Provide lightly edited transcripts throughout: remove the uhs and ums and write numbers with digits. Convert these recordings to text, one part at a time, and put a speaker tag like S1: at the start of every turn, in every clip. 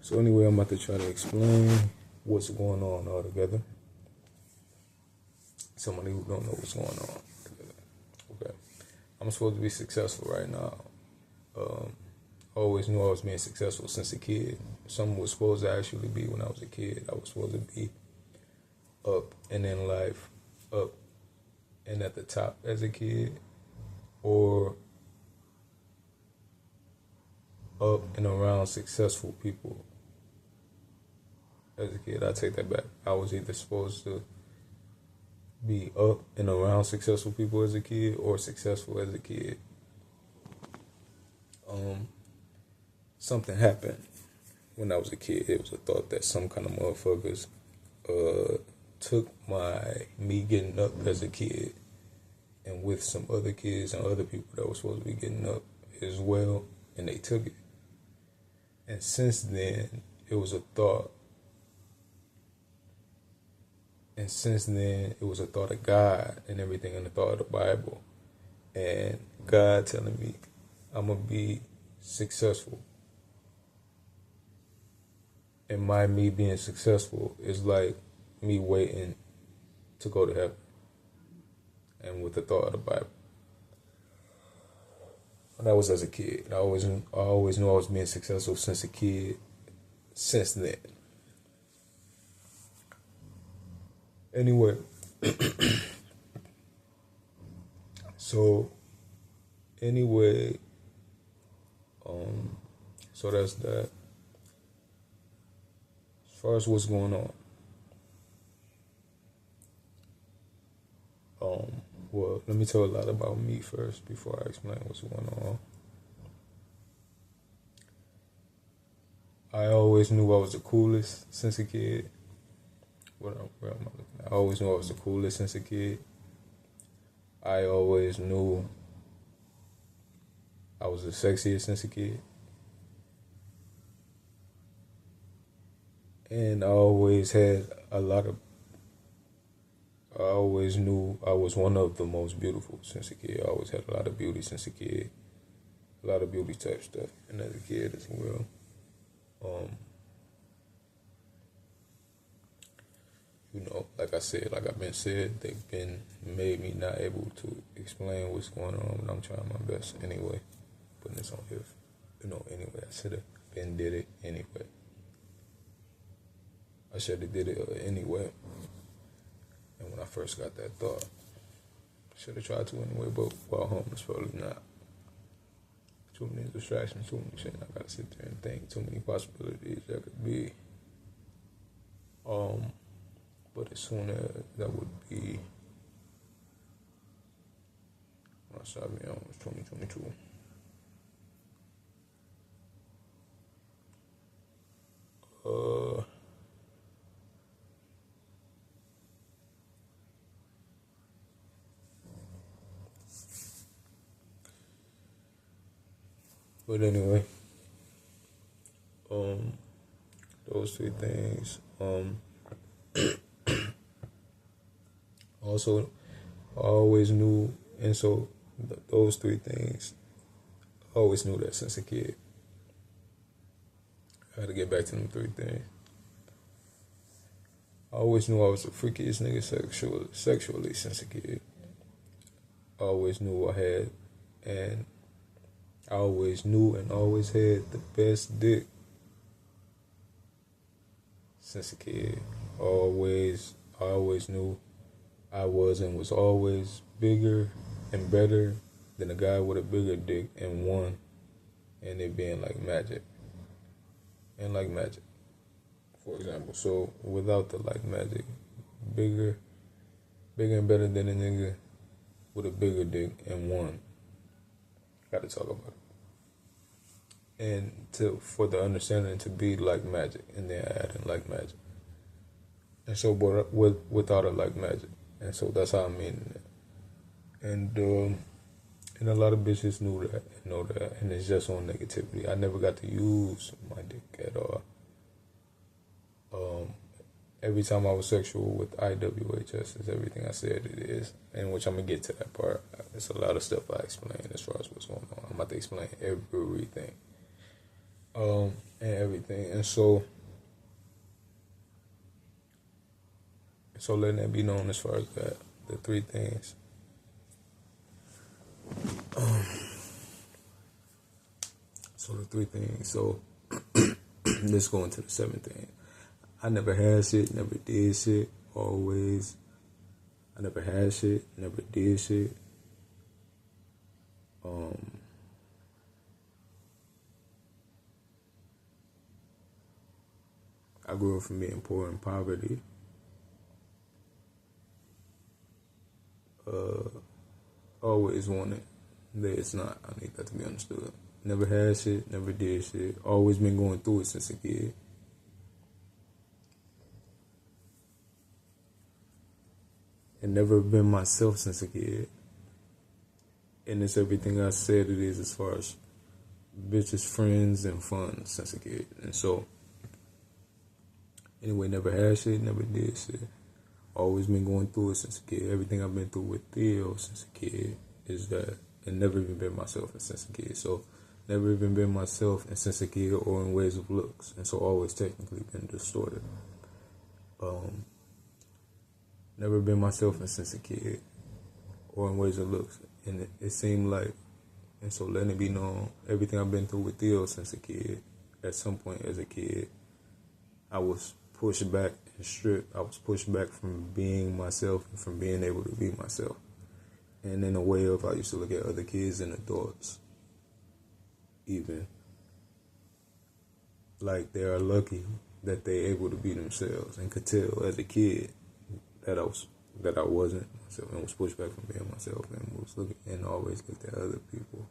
S1: So anyway, I'm about to try to explain what's going on altogether. Somebody who don't know what's going on. Okay. I'm supposed to be successful right now. I always knew I was being successful since a kid. Something was supposed to actually be when I was a kid. I was supposed to be up and in life, up and at the top as a kid, or up and around successful people as a kid. I take that back. I was either supposed to be up and around successful people as a kid or successful as a kid. Something happened when I was a kid. It was a thought that some kind of motherfuckers took me getting up as a kid and with some other kids and other people that were supposed to be getting up as well, and they took it. And since then, it was a thought. And since then, it was a thought of God and everything in the thought of the Bible. And God telling me I'm going to be successful. And me being successful is like me waiting to go to heaven. And with the thought of the Bible. And that was as a kid. I always knew I was being successful since a kid. Since then. Anyway. So that's that. As far as what's going on. Well, let me tell a lot about me first before I explain what's going on. I always knew I was the coolest since a kid. I always knew I was the coolest since a kid. I always knew I was the sexiest since a kid. And I always knew I was one of the most beautiful since a kid. I always had a lot of beauty since a kid. A lot of beauty type stuff. And as a kid as well. Like I said, like I've been said, they've made me not able to explain what's going on, but I'm trying my best anyway. Putting this on here, anyway. I should have been did it anyway. I should have did it anyway. And when I first got that thought, I should have tried to anyway, but while home, it's probably not. Too many distractions, too many shit. I gotta sit there and think. Too many possibilities that could be. But as soon as that would be, when I started being on, it was 2022. But anyway, those three things. Also, I always knew, and so those three things, I always knew that since a kid. I had to get back to them three things. I always knew I was the freakiest nigga sexually since a kid. I always knew I had, and I always knew and always had the best dick since a kid. I always knew I was and was always bigger and better than a guy with a bigger dick and won, and it being like magic. And like magic, for example. So without the like magic, bigger and better than a nigga with a bigger dick and won. Gotta talk about it. And for the understanding to be like magic, and then add in like magic. And so, but without a like magic. And so that's how I'm meaning it. And a lot of bitches know that, and it's just on negativity. I never got to use my dick at all. Every time I was sexual with IWHS is everything I said it is, and which I'm gonna get to that part. There's a lot of stuff I explain as far as what's going on. I'm about to explain everything. and everything. And so letting that be known as far as that, the three things. So the three things. So let's go into the seventh thing. I never had shit, never did shit, always. I never had shit, never did shit. I grew up from being poor in poverty. Always wanted that it's not. I need that to be understood. Never had shit, never did shit. Always been going through it since a kid. And never been myself since a kid. And it's everything I said it is as far as bitches, friends, and fun since a kid. And so, anyway, never had shit, never did shit. Always been going through it since a kid. Everything I've been through with Theo since a kid is that, and never even been myself since a kid. So, never even been myself since a kid or in ways of looks. And so, always technically been distorted. Never been myself since a kid or in ways of looks. And it seemed like, and so letting it be known, everything I've been through with Theo since a kid, at some point as a kid, I was pushed back and stripped. I was pushed back from being myself and from being able to be myself. And in a way of, I used to look at other kids and adults, even, like they are lucky that they're able to be themselves, and could tell as a kid that I wasn't myself and was pushed back from being myself, and was looking and always looked at other people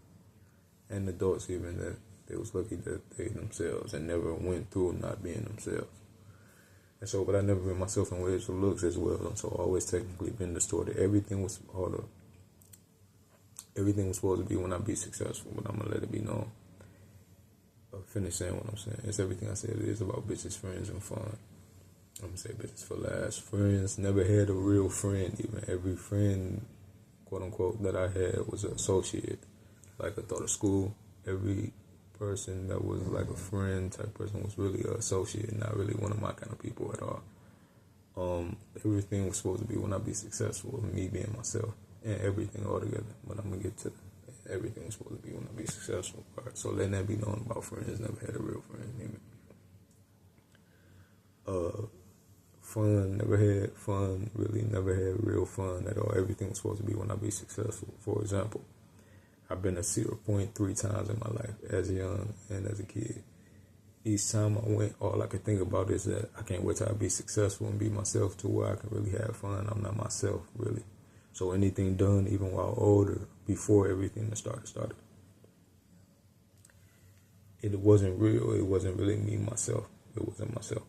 S1: and adults even that they was lucky that they themselves and never went through not being themselves. And so, but I never been myself in ways of looks as well, and so always technically been distorted. Everything was supposed to be when I be successful, but I'm gonna let it be known. Finish saying what I'm saying. It's everything I said it is about bitches, friends, and fun. I'm gonna say bitches for last. Friends, never had a real friend even. Every friend, quote unquote, that I had was an associate. Like I thought of school, every person that was like a friend type person was really an associate, not really one of my kind of people at all. Everything was supposed to be when I be successful, me being myself, and everything all together. But I'm gonna get to everything was supposed to be when I be successful. All right, so letting that be known about friends, never had a real friend even. Fun, never had fun, really never had real fun at all. Everything was supposed to be when I be successful. For example, I've been to Cedar Point 3 times in my life as young and as a kid. Each time I went, all I could think about is that I can't wait till I be successful and be myself to where I can really have fun. I'm not myself, really. So anything done, even while older, before everything that started. It wasn't real. It wasn't really me, myself. It wasn't myself.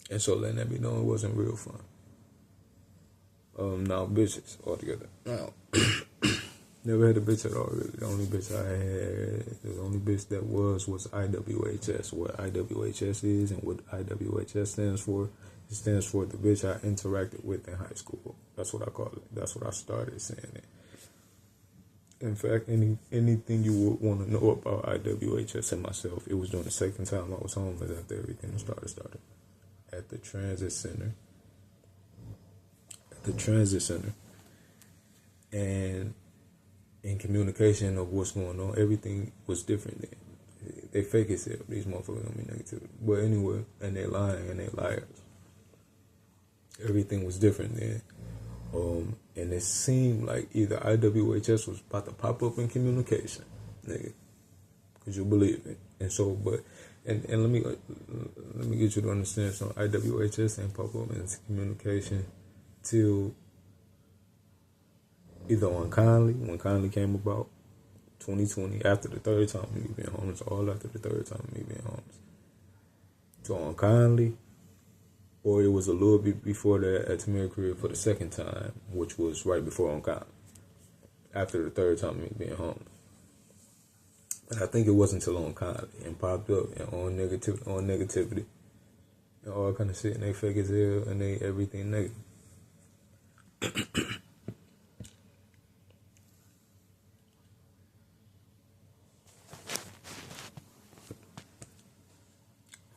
S1: And so letting that be known, it wasn't real fun. Now bitches altogether. Now, never had a bitch at all, really. The only bitch I had, the only bitch that was IWHS. What IWHS is and what IWHS stands for, it stands for the bitch I interacted with in high school. That's what I call it. That's what I started saying it. In fact, anything you would want to know about IWHS and myself, it was during the second time I was homeless after everything started. At the transit center. And in communication of what's going on, everything was different then. They fake it, these motherfuckers don't mean negativity. But anyway, and they lying and they liars. Everything was different then. And it seemed like either IWHS was about to pop up in communication, nigga. Cause you believe it. And so, but, and let me get you to understand something. IWHS ain't pop up in communication till either on Kindly, when Kindly came about, 2020, after the third time of me being homeless, all after the third time of me being homeless. So on Kindly, or it was a little bit before that at Tamir Career for the second time, which was right before on Kindly, after the third time of me being homeless. And I think it wasn't until on Kindly and popped up and on negativity and all kind of shit, and they fake as hell and they everything negative.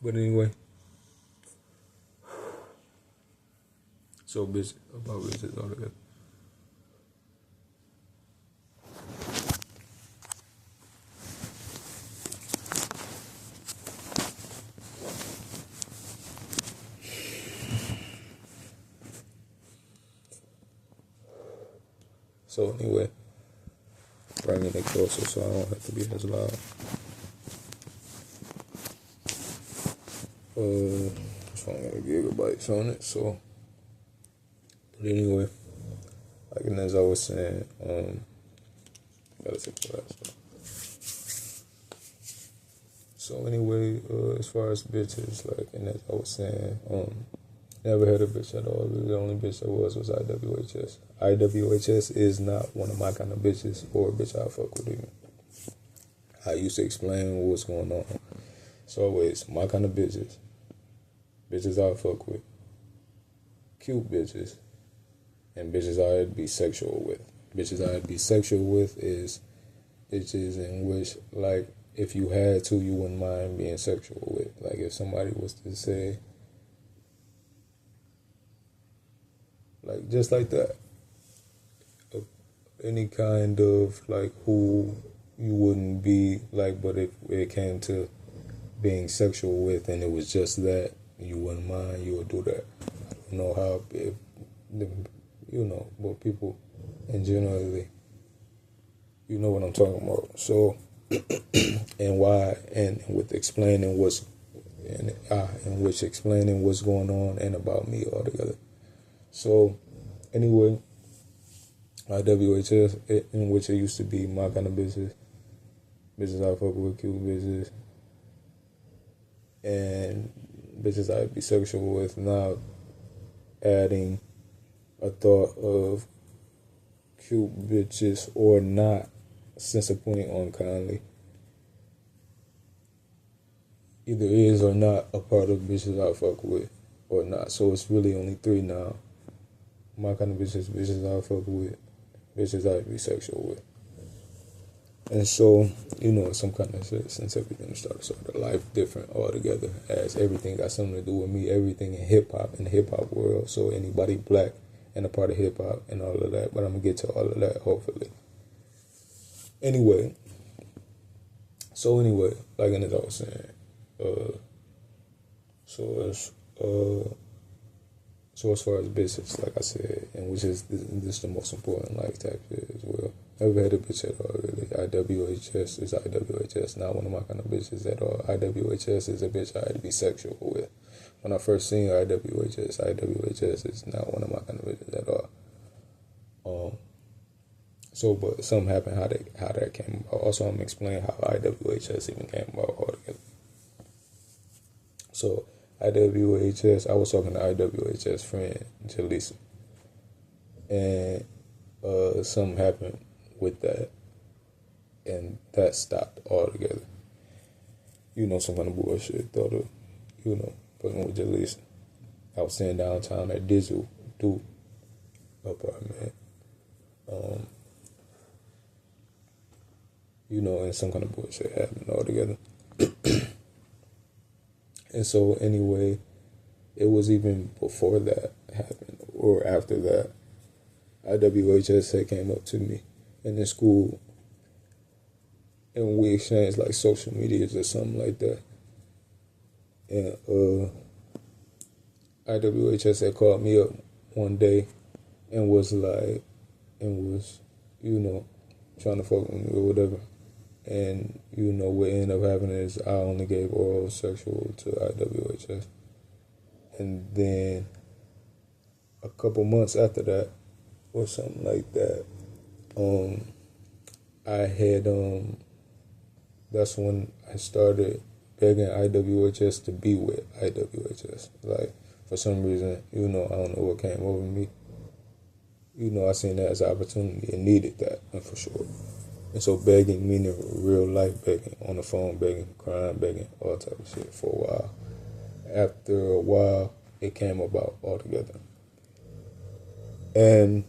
S1: But anyway, so bitch about bitches altogether. So anyway, bringing it closer so I don't have to be as loud. This phone got a gigabytes on it, so. But anyway, like and as I was saying, gotta take the last. So anyway, as far as bitches, like and as I was saying, never had a bitch at all. Really, the only bitch I was IWHS. IWHS is not one of my kind of bitches or a bitch I fuck with even. I used to explain what's going on. So always my kind of bitches. Bitches I fuck with. Cute bitches. And bitches I'd be sexual with. Bitches I'd be sexual with is bitches in which, like, if you had to, you wouldn't mind being sexual with. Like, if somebody was to say, like, just like that, any kind of, like, who you wouldn't be, like, but if it came to being sexual with and it was just that, you wouldn't mind, you would do that. I don't know how, if, you know, but people in generally, you know what I'm talking about. So, and why, and with explaining what's, in which explaining what's going on and about me altogether. So, anyway, IWHS, in which it used to be my kind of business I fuck with, cute bitches, and bitches I'd be sexual with, now adding a thought of cute bitches or not, since putting on kindly, either is or not a part of bitches I fuck with or not. So it's really only three now. My kind of bitches I fuck with, bitches I'd be sexual with. And so, you know, some kind of shit, since everything started life different altogether, as everything got something to do with me, everything in hip-hop, in the hip-hop world, so anybody black and a part of hip-hop and all of that, but I'm going to get to all of that, hopefully. Anyway, like as I was saying, so as far as bitches, like I said, and which is this the most important life type shit as well. Never had a bitch at all, really. IWHS is IWHS, not one of my kind of bitches at all. IWHS is a bitch I'd be sexual with. When I first seen IWHS is not one of my kind of bitches at all. So, but something happened how that came about. Also, I'm explaining how IWHS even came about altogether. So, IWHS, I was talking to IWHS friend, Jaleesa. And something happened with that. And that stopped altogether. You know, some kind of bullshit. Thought of, you know, fucking with Jaleesa. I was staying downtown at Digital Duke apartment. You know, and some kind of bullshit happened altogether. And so anyway, it was even before that happened or after that, IWHS had came up to me in the school and we exchanged like social medias or something like that. And IWHS had called me up one day and was like, you know, trying to fuck with me or whatever. And, you know, what ended up happening is I only gave oral sexual to IWHS. And then a couple months after that, or something like that, I had, that's when I started begging IWHS to be with IWHS. Like, for some reason, you know, I don't know what came over me. You know, I seen that as an opportunity and needed that, and for sure. And so begging, meaning real life begging, on the phone begging, crying, begging, all type of shit for a while. After a while, it came about altogether. And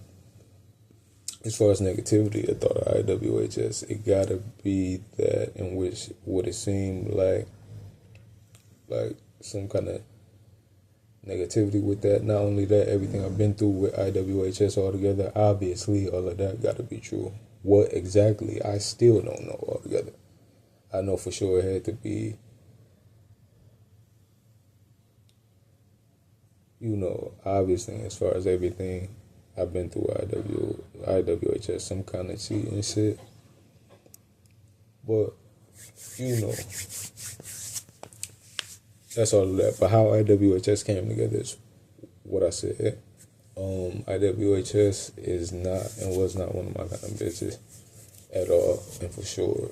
S1: as far as negativity, I thought of IWHS, it gotta be that in which what it seemed like like some kind of negativity with that. Not only that, everything I've been through with IWHS altogether, obviously all of that got to be true. What exactly, I still don't know altogether. I know for sure it had to be, obviously as far as everything I've been through IWHS, some kind of cheating shit. But, that's all of that. But how IWHS came together is what I said. IWHS is not and was not one of my kind of bitches at all, and for sure.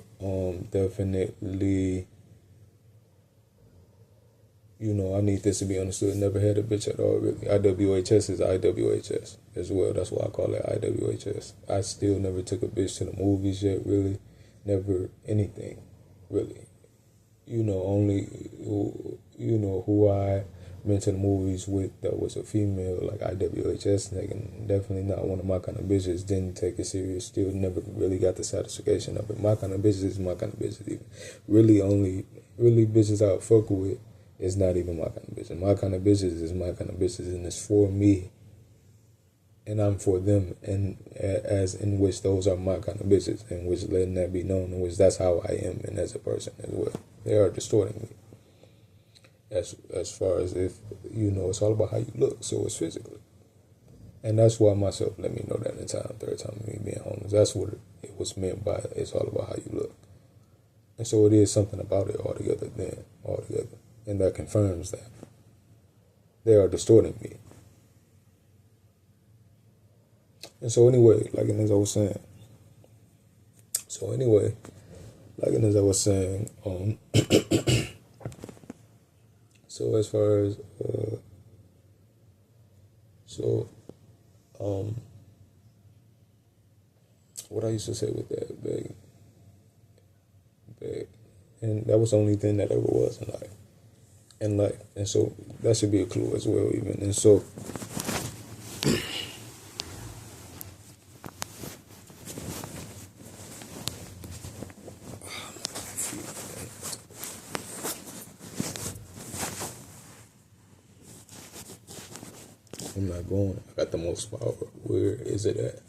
S1: Definitely, I need this to be understood. Never had a bitch at all, really. IWHS is IWHS as well. That's why I call it IWHS. I still never took a bitch to the movies yet, really. Never anything, really. Only who I been to the movies with that was a female, like IWHS nigga. Definitely not one of my kind of bitches. Didn't take it serious. Still never really got the satisfaction of it. My kind of bitches is my kind of bitches. Even really bitches I would fuck with is not even my kind of bitches. My kind of bitches is my kind of bitches, and it's for me. And I'm for them, and as in which those are my kind of bitches, in which letting that be known, in which that's how I am, and as a person as well. They are distorting me. As far as if, it's all about how you look, so it's physically. And that's why myself let me know that in time, third time of me being homeless. That's what it was meant by it's all about how you look. And so it is something about it altogether. And that confirms that. They are distorting me. And so anyway, as I was saying, so as far as, what I used to say with that, big, and that was the only thing that ever was in life, and so that should be a clue as well, even, and so, I'm not going. I got the most power. Where is it at?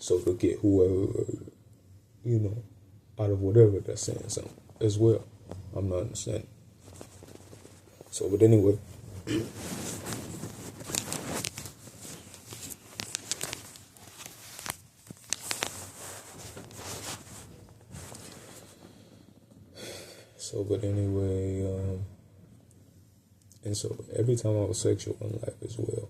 S1: So to get whoever, out of whatever that's saying something as well. I'm not understanding. So, but anyway. And so every time I was sexual in life as well,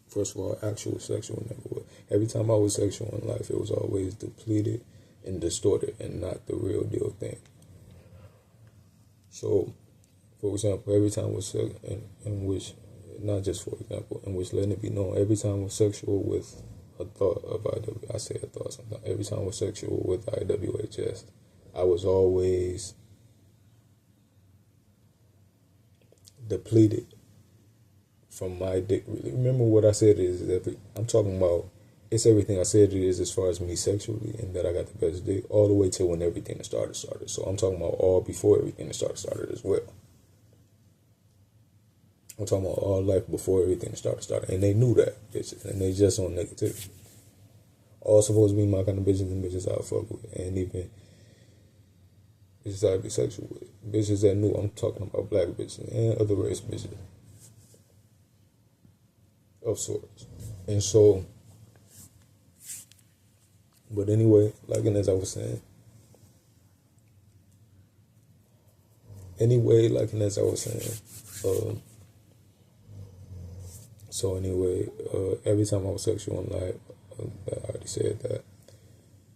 S1: first of all, actual sexual never was. Every time I was sexual in life, it was always depleted and distorted and not the real deal thing. So, for example, every time was in which, not just for example, in which letting it be known, every time was sexual with a thought of I say a thought sometimes. Every time was sexual with IWHS, I was always depleted from my dick. Really, remember what I said is I'm talking about. It's everything I said it is as far as me sexually, and that I got the best dick all the way till when everything that started. So I'm talking about all before everything that started as well. I'm talking about all life before everything started, and they knew that, bitches, and they just on negativity. All supposed to be my kind of bitches and bitches I fuck with, and even bitches I'd be sexual with. Bitches that knew. I'm talking about black bitches and other race bitches of sorts. And so, but anyway, as I was saying, every time I was sexual in life, I already said that,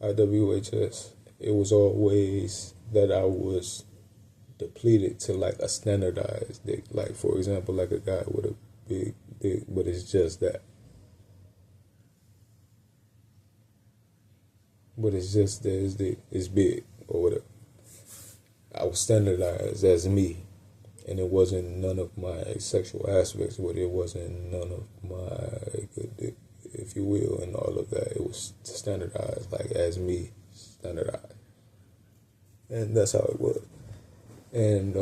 S1: IWHS, it was always that I was depleted to a standardized dick. Like, for example, a guy with a big dick, but it's just that. But it's just that his dick is big or whatever. I was standardized as me, and it wasn't none of my sexual aspects, but it wasn't none of my good dick, if you will, and all of that. It was standardized, as me, standardized. And that's how it was. And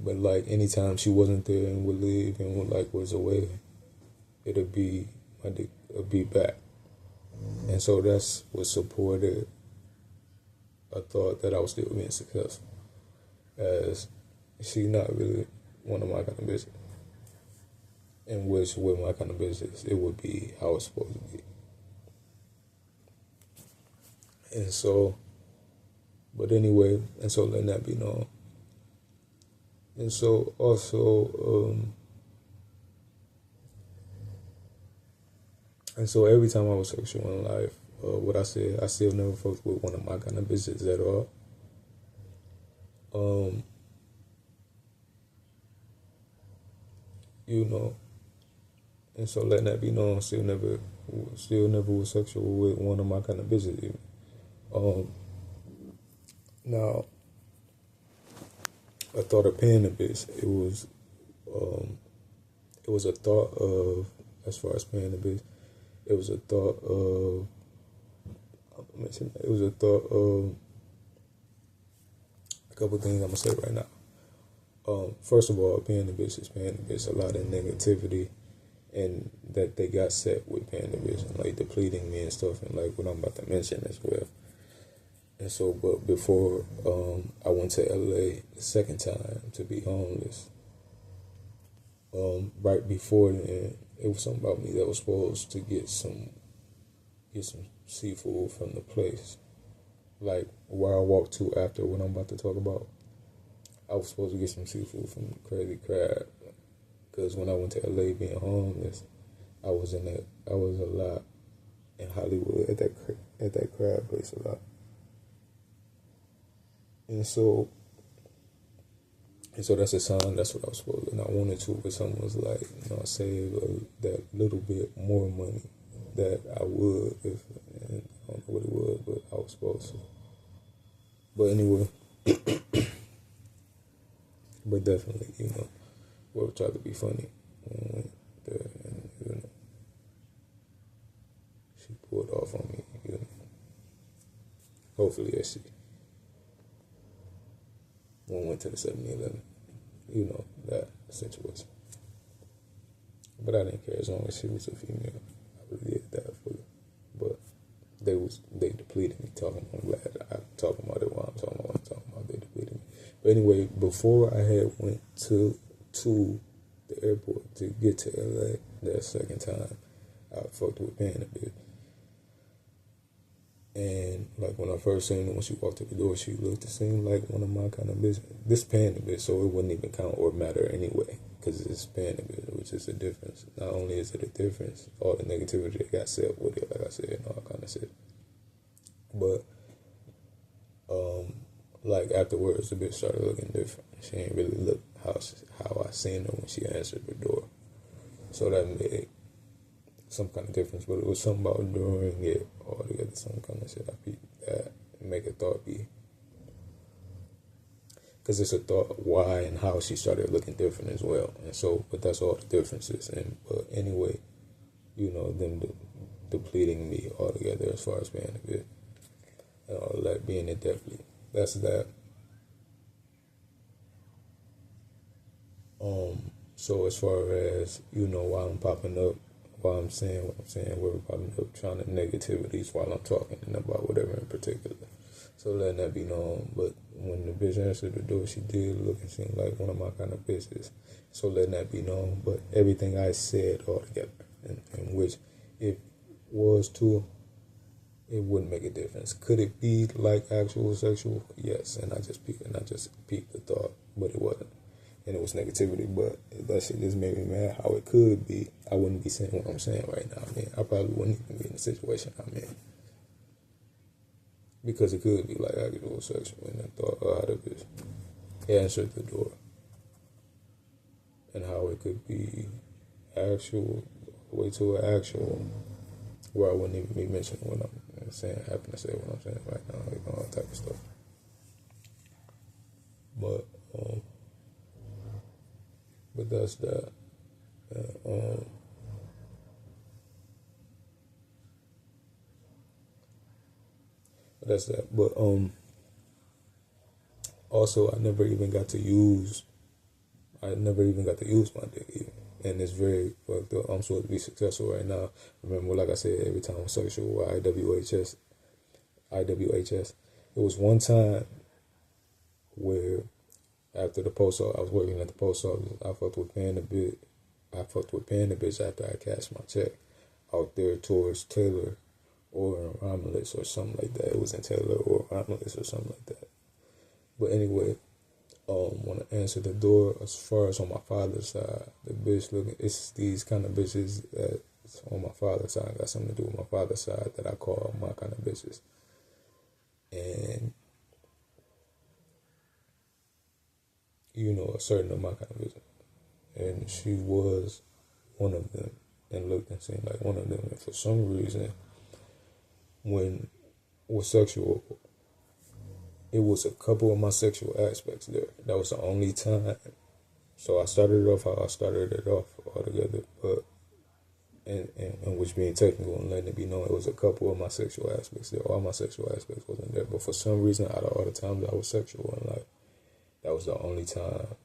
S1: but like anytime she wasn't there and would leave and would like was away, it'd be my dick would be back. And so that's what supported a thought that I was still being successful, as she not really one of my kind of business. In which with my kind of business, it would be how it's supposed to be. And so, but anyway, and so letting that be known. And so also, and so every time I was sexual in life, what I said, I still never fucked with one of my kind of business at all. You know, and so letting that be known, still never was sexual with one of my kind of business. Even. Now, I thought of paying the bitch. It was a thought of, as far as paying the bitch, it was a thought of, it was a thought of a couple of things I'm gonna say right now. First of all, paying the bitch is paying the bitch. A lot of negativity, and that they got set with paying the bitch and like depleting me and stuff, and like what I'm about to mention as well. And so, but before I went to LA the second time to be homeless, right before then, it was something about me that was supposed to get some seafood from the place. Like where I walked to after what I'm about to talk about, I was supposed to get some seafood from Crazy Crab. Because when I went to LA being homeless, I was a lot in Hollywood at that crab place a lot. And so that's a sign. That's what I was supposed to. And I wanted to, but someone was like, save that little bit more money that I would if, and I don't know what it was, but I was supposed to. But anyway, but definitely, we'll try to be funny when I went there, and she pulled off on me. Hopefully, I see. When we went to the 7-Eleven, that situation. But I didn't care as long as she was a female. I really did that for her. But they depleted me talking. I'm glad I'm talking about it while I'm talking about what I'm talking about. They depleted me. But anyway, before I had went to the airport to get to LA that second time, I fucked with paying a bit. And like when I first seen her, when she walked through the door, she looked to seem like one of my kind of business. This paying a bit, so it wouldn't even count or matter anyway, because it's paying a bit, which is a difference. Not only is it a difference, all the negativity that got set with it, like I said, and all that kind of shit. But like afterwards, the bitch started looking different. She ain't really look how I seen her when she answered the door. So that made some kind of difference, but it was something about during it altogether, some kind of shit I peeped that make a thought be. Because it's a thought why and how she started looking different as well. And so, but that's all the differences. And but anyway, them depleting me altogether as far as being a bit, and all that being it definitely. That's that. So as far as, why I'm popping up, why I'm saying what I'm saying, we're popping up trying to negativities while I'm talking and about whatever in particular. So letting that be known. But when the bitch answered the door, she did look and seem like one of my kind of business. So letting that be known. But everything I said altogether, in which it was to, it wouldn't make a difference. Could it be like actual sexual? Yes. And I just peeped the thought, but it wasn't. And it was negativity, but that shit just made me mad how it could be. I wouldn't be saying what I'm saying right now. I probably wouldn't even be in the situation I'm in. Because it could be like actual sexual, and I thought how the bitch answered the door. And how it could be actual, way to an actual, where I wouldn't even be mentioning what I'm saying, happen to say what I'm saying right now, like all that type of stuff. But that's that. That's that. But Also, I never even got to use my dick even. And it's very fucked up. I'm supposed to be successful right now. Remember, like I said, every time I'm sexual, IWHS. It was one time where after the post office, I was working at the post office. I fucked with paying the bitch after I cashed my check out there towards Taylor or Romulus or something like that. It was in Taylor or Romulus or something like that. But anyway, when I answered the door, as far as on my father's side, the bitch looking, it's these kind of bitches that on my father's side, got something to do with my father's side that I call my kind of bitches. And, a certain of my kind of bitches. And she was one of them and looked and seemed like one of them. And for some reason, when it was sexual, it was a couple of my sexual aspects there. That was the only time. So I started it off how I started it off altogether, but and which being technical and letting it be known, it was a couple of my sexual aspects there. All my sexual aspects wasn't there, but for some reason, out of all the times I was sexual in life, that was the only time.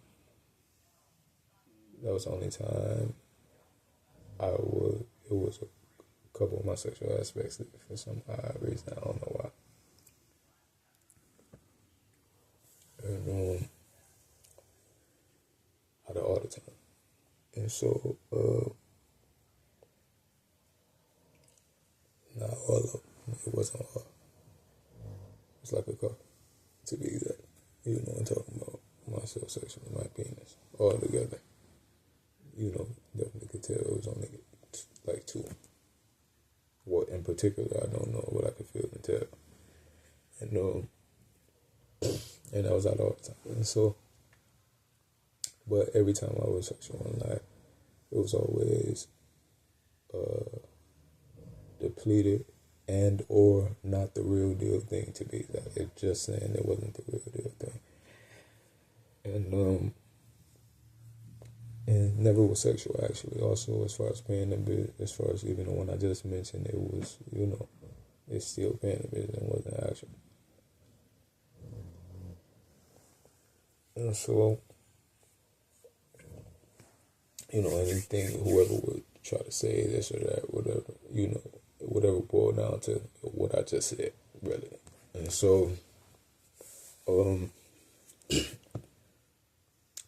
S1: That was the only time It was a couple of my sexual aspects there for some odd reason. I don't know why. And out of all the time, and so not all of them. It wasn't all. It's like a couple, to be exact. I'm talking about myself sexually, my penis, all together. Definitely could tell it was only like two. What in particular, I don't know what I could feel and tell. And that was out all the time. And so, but every time I was sexual in life, it was always depleted and or not the real deal thing to be that. It's just saying it wasn't the real deal thing. And never was sexual actually. Also, as far as paying the bill, as far as even the one I just mentioned, it was it's still paying the bill and wasn't actual. And so, anything whoever would try to say this or that, whatever boiled down to what I just said, really. And so,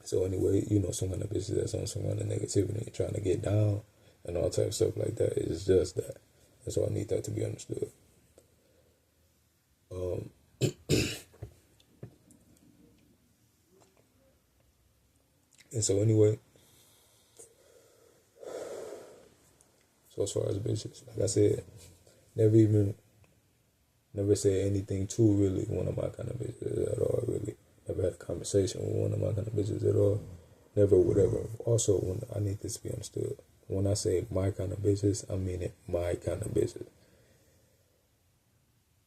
S1: so anyway, some kind of bitches that's on some kind of negativity and trying to get down and all type of stuff like that. It's just that. And so I need that to be understood. And so anyway, so as far as bitches, like I said, never said anything to really one of my kind of bitches at all, really. Never had a conversation with one of my kind of bitches at all. Never, whatever. Also, when I need this to be understood, when I say my kind of bitches, I mean it my kind of bitches.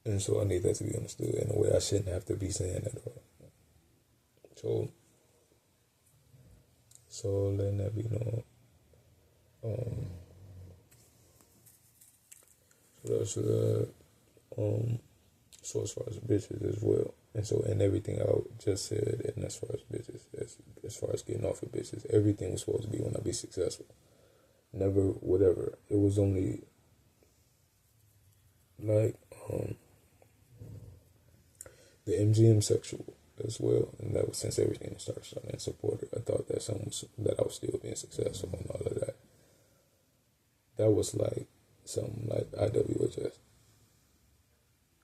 S1: And so I need that to be understood in a way I shouldn't have to be saying at all. So letting that be known. So as far as bitches as well. And so, and everything I just said, and as far as bitches, as far as getting off of bitches, everything was supposed to be when I be successful. Never, whatever. It was only, like, the MGM sexual as well. And that was since everything started and supported. I thought that that I was still being successful and all of that. That was like something like IWHS.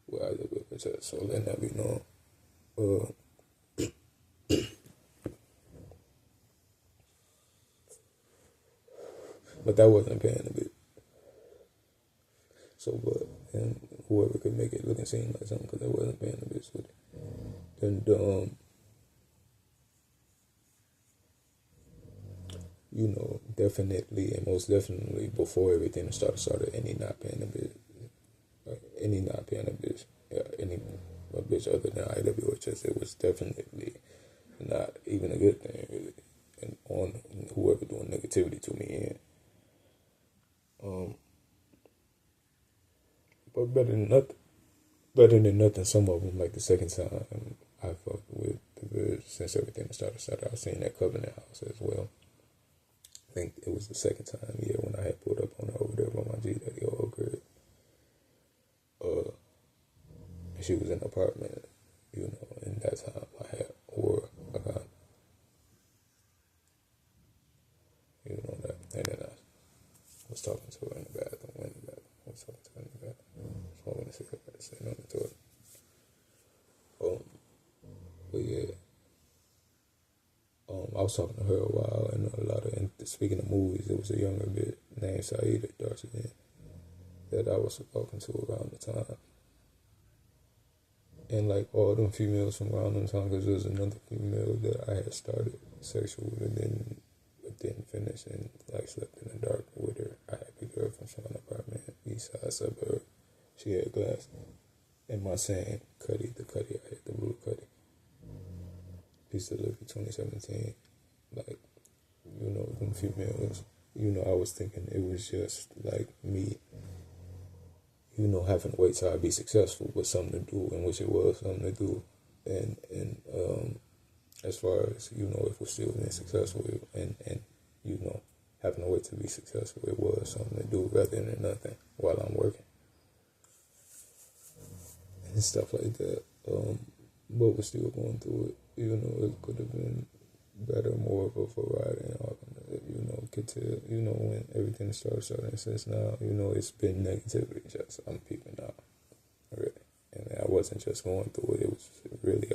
S1: Well, IWHS. So letting that be known. But that wasn't paying a bit. So, and whoever could make it look and seem like something, because that wasn't paying a bit with it. And, definitely and most definitely before everything started, any not paying a bit, any a bitch other than IWHS, it was definitely not even a good thing, really. And on whoever doing negativity to me, but better than nothing. Some of them, like the second time I fucked with the since everything started, I've seen that Covenant house as well. I think it was the second time, yeah, when I had pulled up on her over there by my G Daddy old crib. She was in an apartment, and that time I had wore a condom. That. And then I was talking to her in the bathroom, I was talking to her in the bathroom, smoking a cigarette, sitting on the toilet. But yeah, I was talking to her a while, and speaking of movies, there was a younger bit named Saida, dark skin, that I was talking to around the time. And like all them females from around them time, because there was another female that I had started sexual with, and didn't finish, and like slept in the dark with her. I had picked her up from some apartment, east side suburb. She had glass. In my same cutty, I had the blue cutty. Peace to Live 2017. Like, them females, I was thinking it was just like me, having to wait till I be successful with something to do, in which it was something to do. And as far as, if we're still being successful and having to wait to be successful, it was something to do rather than nothing while I'm working. And stuff like that. But we're still going through it. It could have been better, more of a variety, and all that, could tell, when everything started since now, it's been negativity, just I'm peeping out, really. And I wasn't just going through it,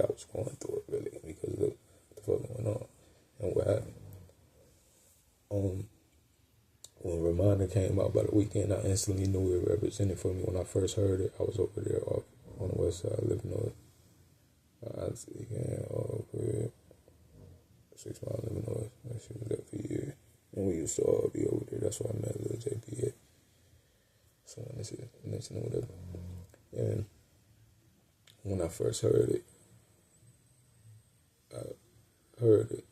S1: I was going through it, really, because of what the fuck going on, and what happened. When Reminder came out by the weekend, I instantly knew it represented for me. When I first heard it, I was over there on the west side, living on over 6 Mile, Illinois. She was there for years. And we used to all be over there. That's why I met Lil JP. Someone that's mentioned whatever. And when I first heard it, I heard it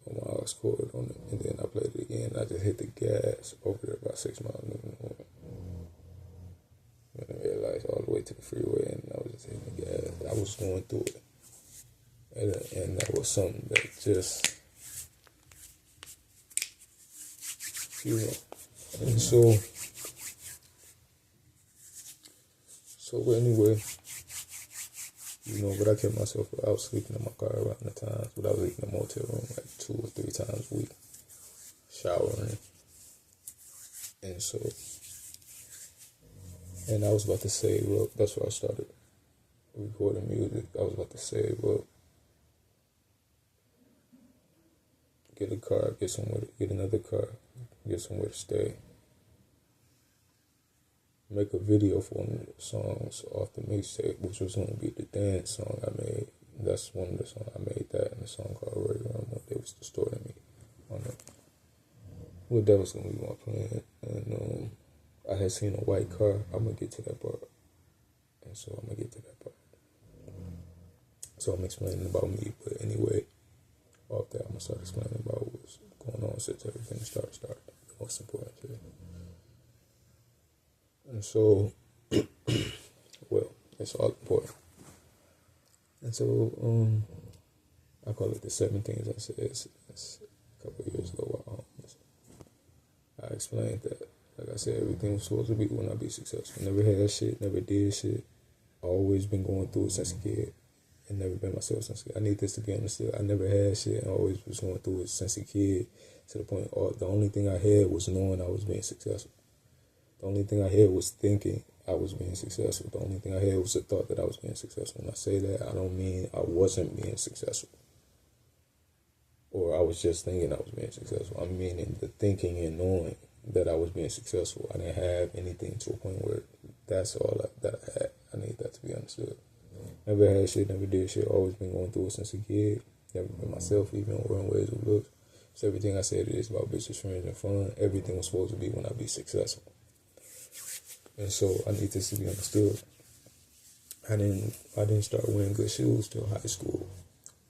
S1: on my aux cord on it, and then I played it again. I just hit the gas over there about 6 Mile, Illinois. And I realized all the way to the freeway, and I was just hitting the gas. I was going through it. And that was something that just, and so anyway, but I kept myself, I was sleeping in my car around the times, but I was leaving the motel room like 2 or 3 times a week, showering. And so, and I was about to save up, that's where I started recording music. I was about to save up, get a car, get another car, get somewhere to stay. Make a video for one of the songs off the mixtape, which was going to be the dance song I made. That's one of the songs I made, that, and the song called Right Around One Day was distorting me on it. Well, that was going to be my plan. And I had seen a white car. I'm going to get to that part. And so I'm going to get to that part. So I'm explaining about me, but anyway, off that, I'm going to start explaining about what's going on since everything started. The most important shit. And so, well, it's all important. And so, I call it the 7 things I said it's a couple of years ago. I explained that, like I said, everything was supposed to be when I be successful. Never had shit, never did shit. Always been going through it since a kid. And never been myself since a kid. I need this to be understood. I never had shit and always was going through it since a kid, to the point the only thing I had was knowing I was being successful. The only thing I had was thinking I was being successful. The only thing I had was the thought that I was being successful. When I say that, I don't mean I wasn't being successful, or I was just thinking I was being successful. I'm meaning the thinking and knowing that I was being successful. I didn't have anything to a point where that's all that I had. I need that to be understood. Never had shit, never did shit. Always been going through it since a kid. Never been myself, even wearing ways of looks. So everything I said is about bitches, friends, and fun. Everything was supposed to be when I be successful. And so I need this to be understood. I didn't start wearing good shoes till high school.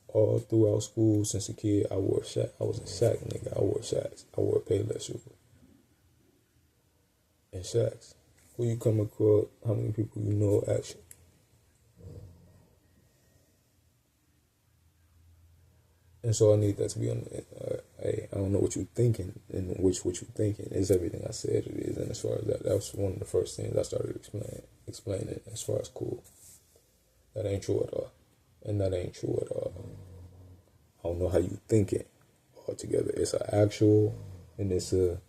S1: All throughout school, since a kid, I wore Shaq. I was a Shaq nigga. I wore Shaqs. I wore Payless shoes. And Shaqs. Who you come across, how many people you know actually? And so I need that to be on. Hey, I don't know what you're thinking, and which what you're thinking is everything I said it is. And as far as that, that was one of the first things I started explaining. As far as cool, that ain't true at all, and that ain't true at all. I don't know how you thinking altogether. It's an actual, and it's a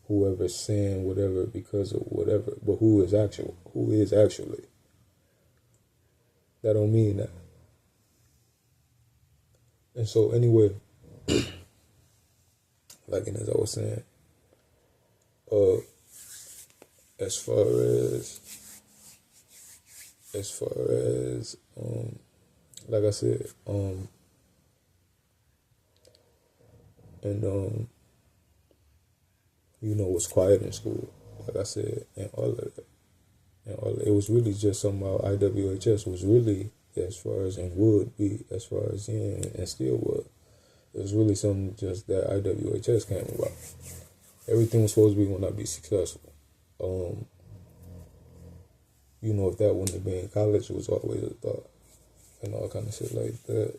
S1: whoever's saying whatever because of whatever. But who is actual? Who is actually? That don't mean that. And so anyway, like and as I was saying, uh, as far as like I said, and was quiet in school, like I said, and all of that. And all it was really just something about IWHS was really as far as and would be as far as and still would. It was really something just that IWHS came about. Everything was supposed to be when I be successful. If that wouldn't have been college, it was always a thought. And all kind of shit like that.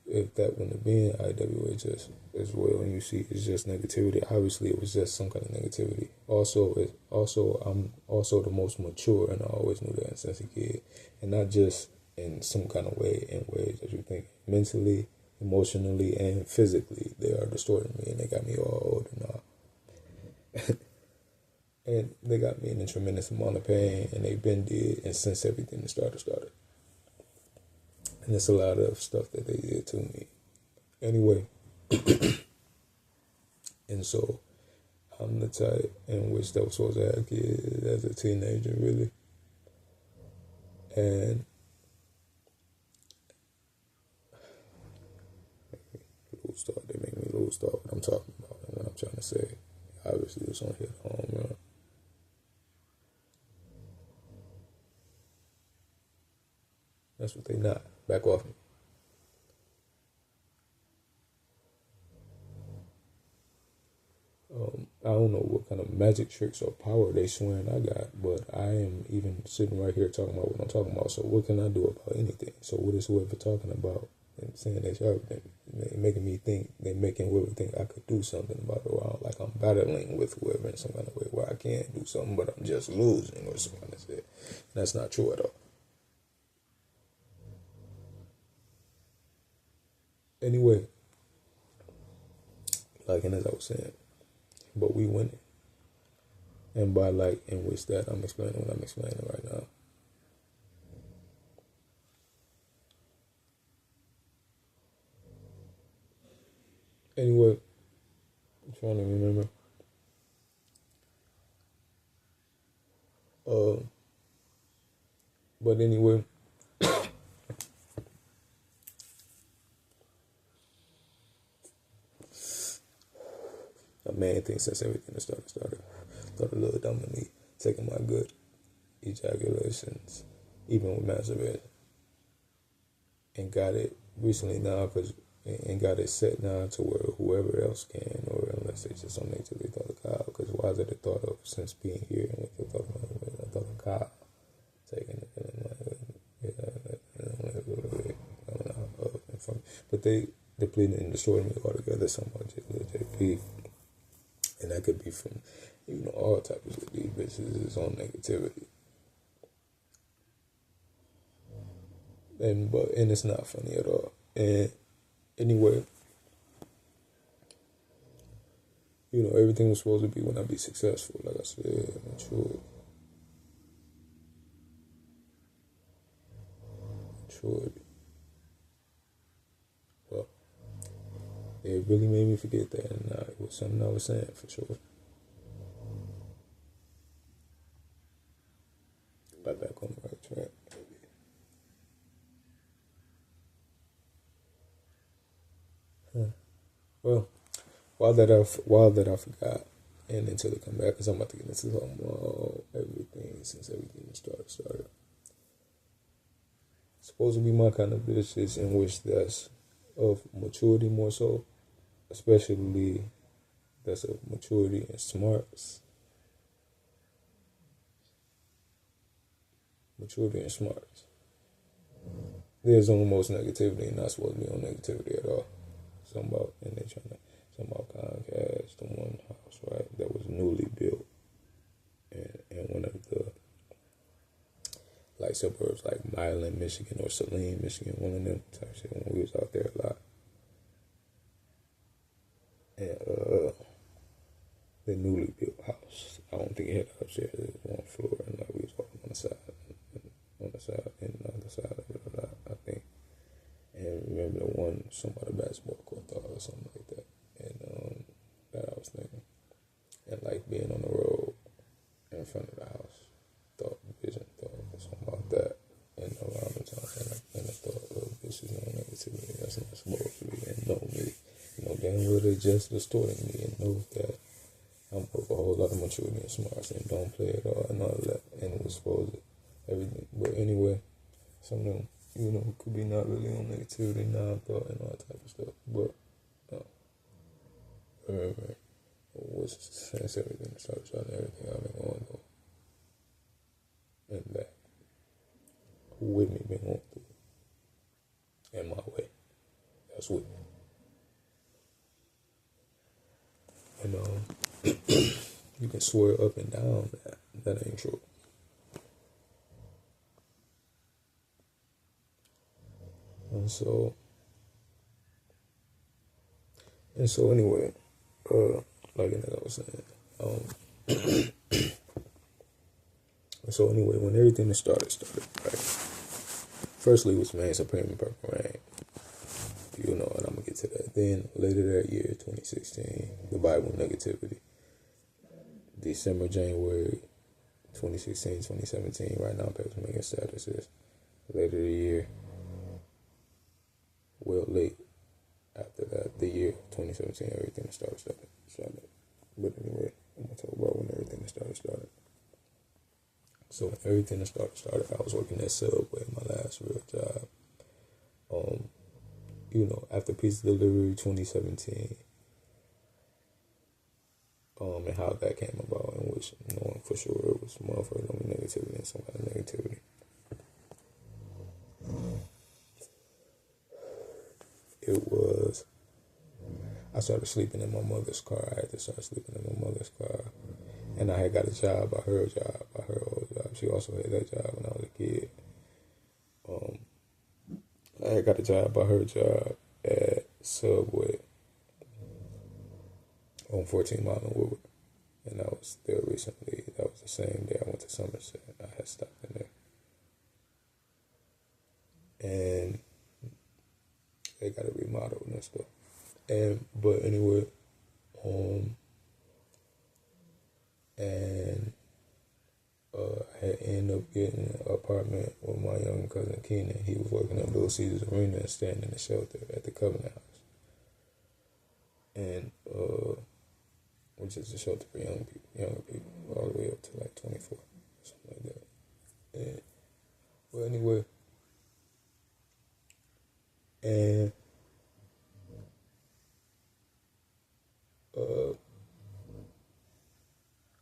S1: If that wouldn't have been IWHS as well, and you see it's just negativity. Obviously, it was just some kind of negativity. I'm also the most mature, and I always knew that since a kid, and not just in some kind of way, in ways that you think mentally, emotionally, and physically, they are distorting me, and they got me all old and all. And they got me in a tremendous amount of pain, and they've been did, and since everything started. And it's a lot of stuff that they did to me. Anyway, and so I'm the type in which that was supposed to have kids as a teenager, really. And they make me lose thought what I'm talking about and what I'm trying to say. Obviously, it's on hit home run. That's what they not. Back off me. I don't know what kind of magic tricks or power they swearing I got, but I am even sitting right here talking about what I'm talking about. So what can I do about anything? So what is whoever talking about and saying they making me think, they making whoever think I could do something about it, or like I'm battling with whoever in some kind of way where I can't do something, but I'm just losing or something like that. And that's not true at all. Anyway, like and as I was saying, but we winning. And by like in which that I'm explaining what I'm explaining right now. Anyway, I'm trying to remember. But anyway, a main thing since everything started thought a little dumb to me, taking my good ejaculations, even with masturbation, and got it recently now and got it set now to where whoever else can, or unless they just don't make they thought of Kyle, because why is it a thought of since being here and what they thought of, I thought of Kyle taking it and but they depleted and destroyed me altogether somehow, JP. And that could be from, all types of these bitches is on negativity. And it's not funny at all. And anyway, everything was supposed to be when I be successful, like I said, mature. Well, it really made me forget that, and it was something I was saying for sure. Right back on the right track. Well, while that I forgot, and until they come back, because I'm about to get into everything since everything started. Supposed to be my kind of bitches in which that's of maturity more so, especially that's of maturity and smarts. Maturity and smarts. There's almost negativity and not supposed to be on negativity at all. and they trying to something about Comcast, the one house, right, that was newly built in one of the like suburbs, like Milan, Michigan, or Saline, Michigan, one of them type shit. When we was out there a lot, and the newly built house, I don't think it had upstairs. It was one floor, and like we was walking on the side, and the other side of it a lot, I think. And remember the one somebody basketball court thought or something like that, and that I was thinking, and like being on the road in front of the house, thought something about that, and around the time, and I thought, this is no negativity, that's not supposed to be, and know me, damn well they just distorting me, and know that I'm of a whole lot of maturity and smarts, and don't play it all, and all that, and it was supposed to, everything, but anyway, some of them, could be not really on negativity, non-thought, and all that type of stuff, but, remember, since everything started, everything I've been going through, and that, who with me been going through, in my way, that's with me, and, you can swear up and down that ain't true. And so anyway, like I was saying, so anyway, when everything started, right? Firstly, it was Man Supreme and Purple Rain, and I'm gonna get to that. Then later that year, 2016, the Bible Negativity. December, January, 2016, 2017. Right now, Pepsi making statuses. Later the year, well, late after that, the year 2017, everything started. But anyway, I'm gonna talk about when everything started. So when everything started, I was working at Subway, my last real job. After pizza delivery 2017, and how that came about, and which knowing for sure it was motherfuckers on negativity and some kind of negativity. It was, I started sleeping in my mother's car. I had to start sleeping in my mother's car. And I had got a job by her old job. She also had that job when I was a kid. I had got a job by her job at Subway on 14 Mile in Woodward. And I was there recently. That was the same day I went to Somerset. I had stopped in there. And they got it remodeled and stuff. But anyway, I had ended up getting an apartment with my young cousin Keenan. He was working at Little Caesars Arena and staying in the shelter at the Covenant House. And which is a shelter for younger people, all the way up to like 24, something like that. And well, anyway, and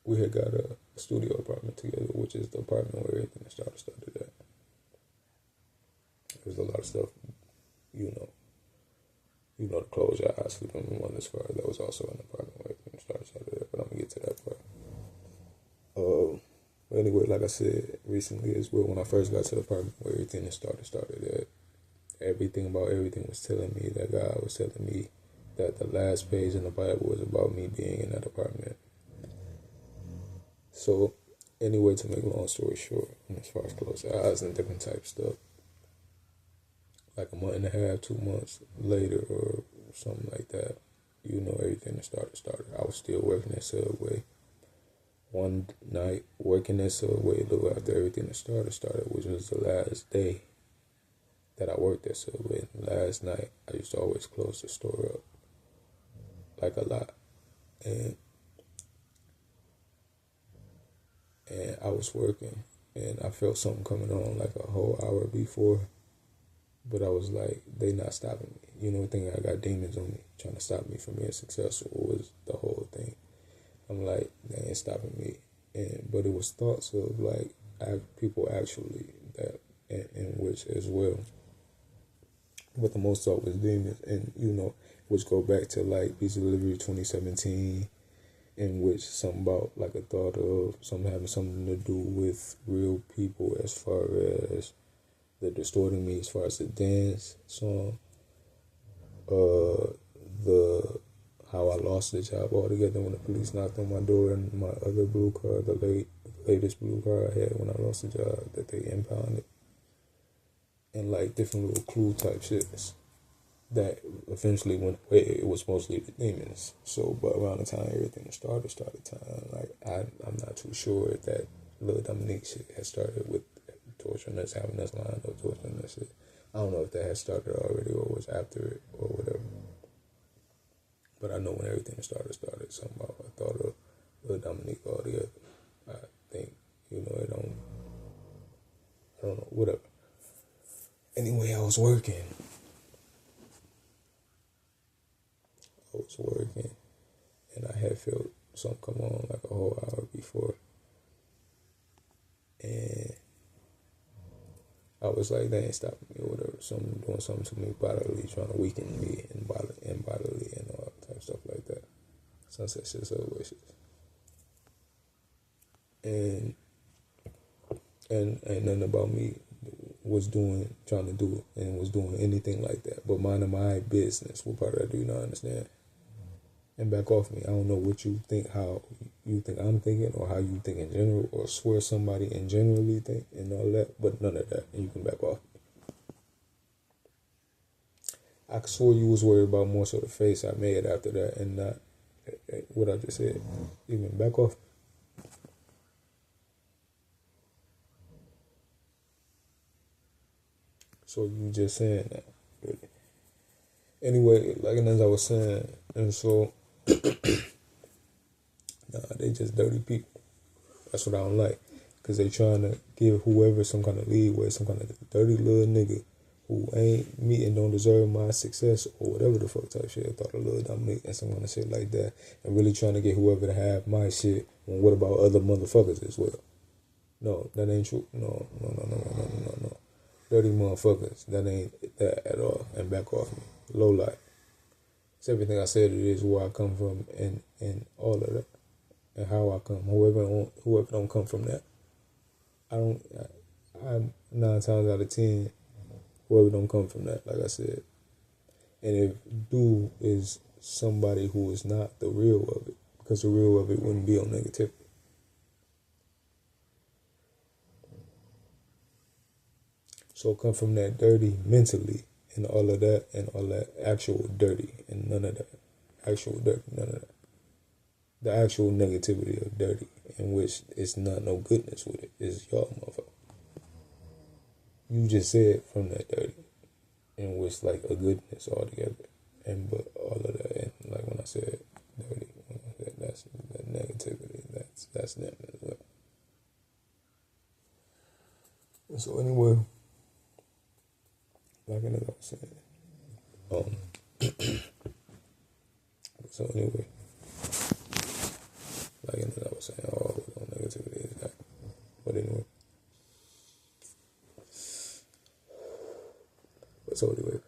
S1: we had got a studio apartment together, which is the apartment where everything started at. There was a lot of stuff, to close your eyes, sleep in my mother's car. That was also an apartment where everything started there, but I'm gonna get to that part. But anyway, like I said, recently as well, when I first got to the apartment where everything started at, everything about everything was telling me that God was telling me that the last page in the Bible was about me being in that apartment. So, anyway, to make a long story short, as far as close your eyes and different type stuff, like a month and a half, 2 months later or something like that, everything that started. I was still working at Subway. One night, working at Subway, a little after everything that started, which was the last day that I worked at Subway. And last night, I used to always close the store up, like a lot. And I was working, and I felt something coming on like a whole hour before, but I was like, they not stopping me. Thinking I got demons on me, trying to stop me from being successful was the whole thing. I'm like, they ain't stopping me. But it was thoughts of like people actually that in which as well but the most thought was demons, and which go back to like Pizza Delivery 2017, in which something about like a thought of something having something to do with real people as far as the distorting me as far as the dance song, the how I lost the job altogether when the police knocked on my door, and my other blue car, the latest blue car I had when I lost the job that they impounded, and like different little clue type shits that eventually went away. It was mostly the demons. So, but around the time everything started time, like I'm not too sure if that little Dominique shit had started with torturing us, having us lined up, torturing us shit. I don't know if that had started already or was after it or whatever. But I know when everything started somehow I thought of little Dominique altogether. I think, I don't know, whatever. Anyway, I was working, and I had felt something come on like a whole hour before. And I was like, they ain't stopping me or whatever. Something doing something to me bodily, trying to weaken me and bodily and all that type of stuff like that. Sunset shit, so wishes. And ain't nothing about me was trying to do and was doing anything like that. But minding my business. What part of that do you not understand? And back off me. I don't know what you think, how you think I'm thinking, or how you think in general, or swear somebody in generally think and all that, but none of that. And you can back off me. I swore you was worried about more so the face I made after that and not what I just said. Even back off. So you just saying that. Really. Anyway, like as I was saying, and so they just dirty people. That's what I don't like. Because they trying to give whoever some kind of leeway, some kind of dirty little nigga who ain't me and don't deserve my success or whatever the fuck type shit. I thought a little Dominique and some kind of shit like that. And really trying to get whoever to have my shit. When what about other motherfuckers as well? No, that ain't true. No. Dirty motherfuckers. That ain't that at all. And back off me. Low life. It's everything I said it is, where I come from and all of that. And how I come. Whoever don't come from that. I'm 9 times out of 10, whoever don't come from that, like I said. And if do is somebody who is not the real of it, because the real of it wouldn't be on negativity. So come from that dirty mentally and all of that and all that actual dirty and none of that. Actual dirty, none of that. The actual negativity of dirty, in which it's not no goodness with it, is y'all motherfucker. You just said from that dirty, in which like a goodness altogether, and but all of that, and like when I said dirty, when I said that's that negativity, that's them as well. And so anyway, like I was saying, so anyway, like I was saying, all on negativity is that, but anyway. So anyway,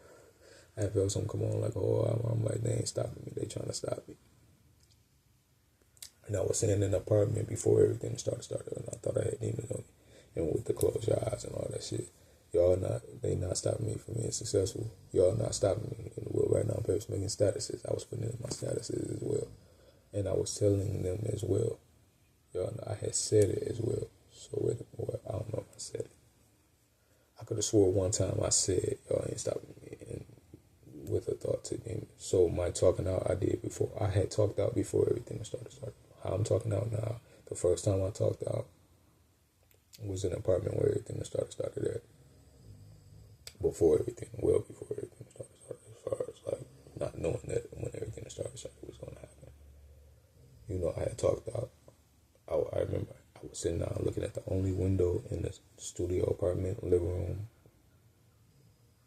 S1: I felt something come on like a whole hour. I'm like, they ain't stopping me. They trying to stop me. And I was sitting in an apartment before everything started, and I thought I had demons on me. And with the close your eyes and all that shit, they not stopping me from being successful. Y'all not stopping me. And right now, I'm making statuses. I was putting in my statuses as well. And I was telling them as well. Y'all know, I had said it as well. So I don't know if I said it. I could have swore one time I said, y'all ain't stopping me, and with a thought to them. So my talking out I did before. I had talked out before everything started. How I'm talking out now, the first time I talked out was in an apartment where everything started at. Before everything started, as far as like not knowing that when everything started was going to happen. I had talked out. I remember I was sitting down looking at the only window in the studio apartment, living room,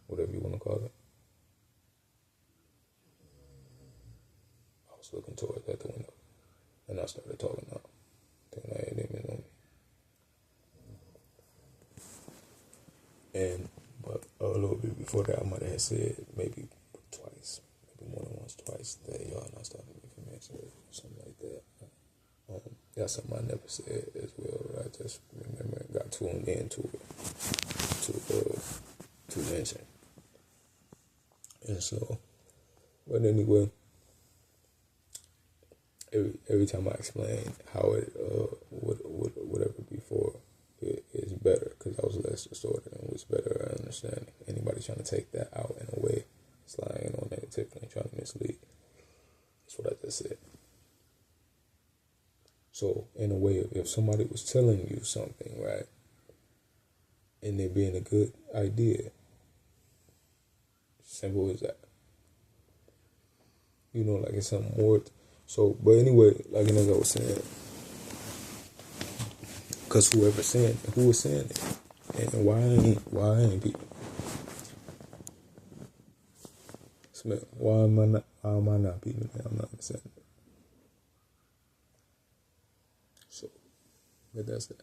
S1: whatever you want to call it. I was looking towards that window, and I started talking out. Thinking I had demons on me. little bit before that, I might have said maybe twice, maybe more than once, twice, that y'all not starting to be convinced or something like that. That's something I never said as well. I just remember and got tuned into it to mention. And so, but anyway, every time I explain how it whatever before, it is better because I was less distorted and was better at understanding. Anybody trying to take that out in a way, slying on negatively and trying to mislead. That's what I just said. So in a way, if somebody was telling you something, right, and it being a good idea, simple as that. You know, like it's something more. So, but anyway, like as I was saying, because who was saying it, and why ain't people? Smith, why am I not people? I'm not saying it. So, but that's that.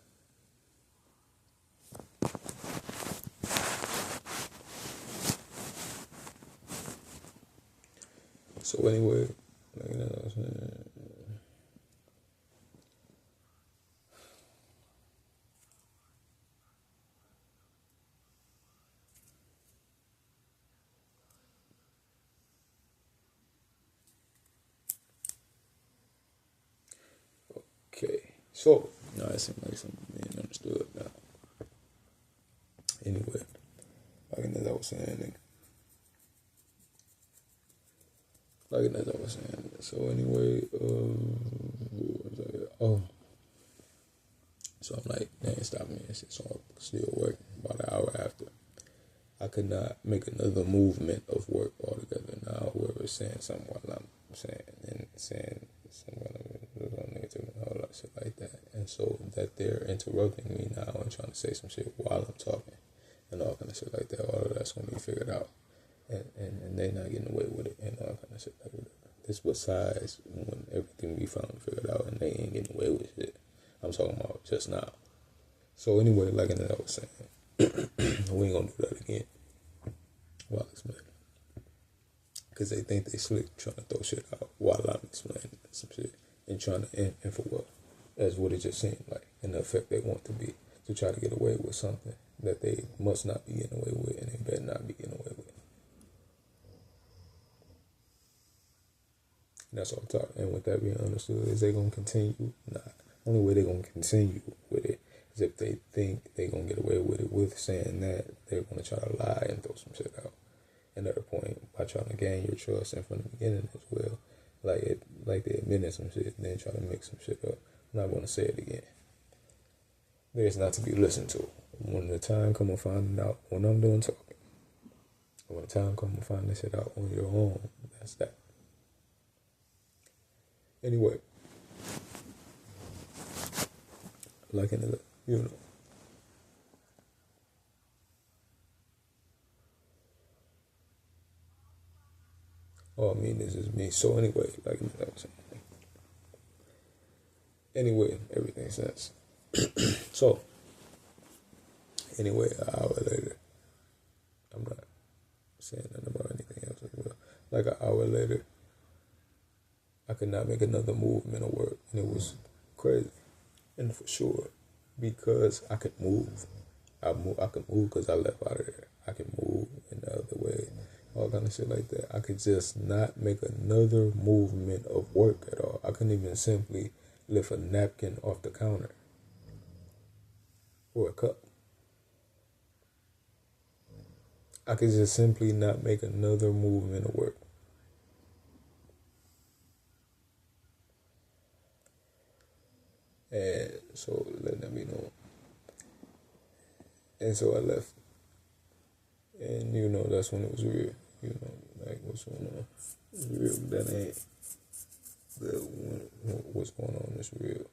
S1: So anyway, like I was saying. Okay, so now it seems like something being understood now. Anyway, like as I was saying, so anyway, so I'm like, they ain't stopping me and shit, so I'm still working. About an hour after, I could not make another movement of work altogether. Now whoever's saying something while I'm saying some kind of negative and all that shit like that, and so that they're interrupting me now and trying to say some shit while I'm talking and all kind of shit like that. All of that's gonna be figured out, and they're not getting away with it and all kind of shit like that. This besides when everything be finally figured out and they ain't getting away with it. I'm talking about just now. So anyway, like I was saying, we ain't gonna do that again. While explaining, because they think they slick trying to throw shit out while I'm explaining some shit and trying to and for what? That's what it just seemed like, and the effect they want to try to get away with something that they must not be getting away with, and they better not be getting away with. And that's all I'm talking. And with that being understood, is they gonna continue? Nah. Only way they're gonna continue with it is if they think they're gonna get away with it with saying that they're gonna try to lie and throw some shit out. Another point, by trying to gain your trust and from the beginning as well, like they admitted some shit and then try to make some shit up. I'm not gonna say it again. There's not to be listened to. When the time come to finding out, when I'm done talking, when the time come to find this shit out on your own, that's that. Anyway, like in the, you know. Oh, I mean, this is me. So anyway, like I was saying. Anyway, everything sense. So, anyway, an hour later, I'm not saying nothing about anything else as well. Like an hour later, I could not make another movement of work, and it was crazy. And for sure, because I could move. I could move because I left out of there. I could move in the other way, all kind of shit like that. I could just not make another movement of work at all. I couldn't even simply lift a napkin off the counter or a cup. I could just simply not make another movement of work. And so letting that be known. And so I left. And you know, that's when it was real. You know, like what's going on. It's real. That ain't what's going on is real.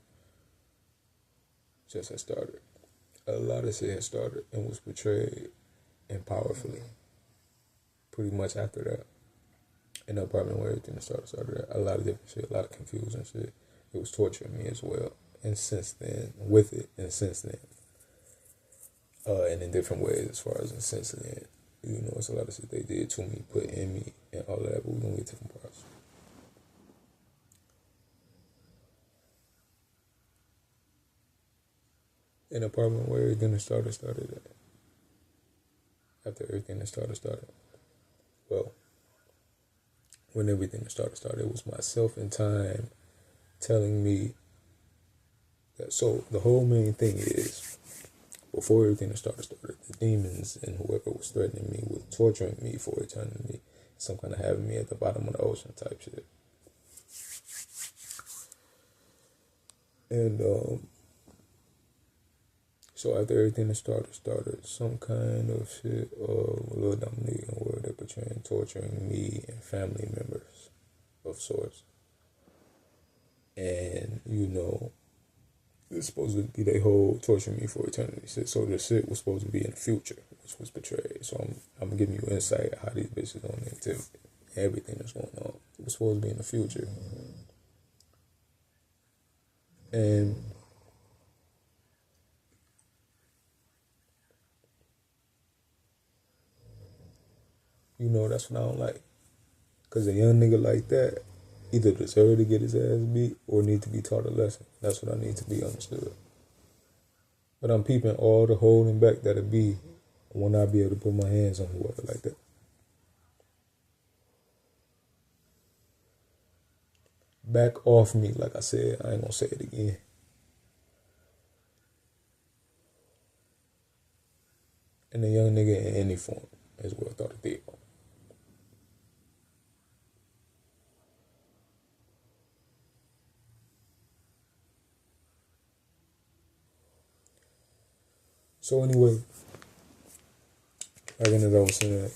S1: Just had started. A lot of shit had started and was portrayed and powerfully. Pretty much after that. In the apartment where everything started that. A lot of different shit, a lot of confusion shit. It was torturing me as well. And since then, and in different ways as far as since then. it's a lot of shit they did to me, put in me, and all of that, but we're gonna get to them parts. An apartment where everything that started at. After everything that started. Well, when everything that started, it was myself in time telling me that. So the whole main thing is, before everything that started, the demons and whoever was threatening me was torturing me for eternity, some kind of having me at the bottom of the ocean type shit. And so after everything that started some kind of shit of Lil Dominique and where they're portraying torturing me and family members of sorts. And it's supposed to be they whole torturing me for eternity shit. So the shit was supposed to be in the future, which was portrayed. So I'm giving you insight how these bitches on negativity, everything that's going on. It was supposed to be in the future. And that's what I don't like. Because a young nigga like that either deserve to get his ass beat or need to be taught a lesson. That's what I need to be understood. But I'm peeping all the holding back that'll be when I be able to put my hands on whoever like that. Back off me, like I said. I ain't gonna say it again. And a young nigga in any form is what I thought it did. So anyway, like I was saying.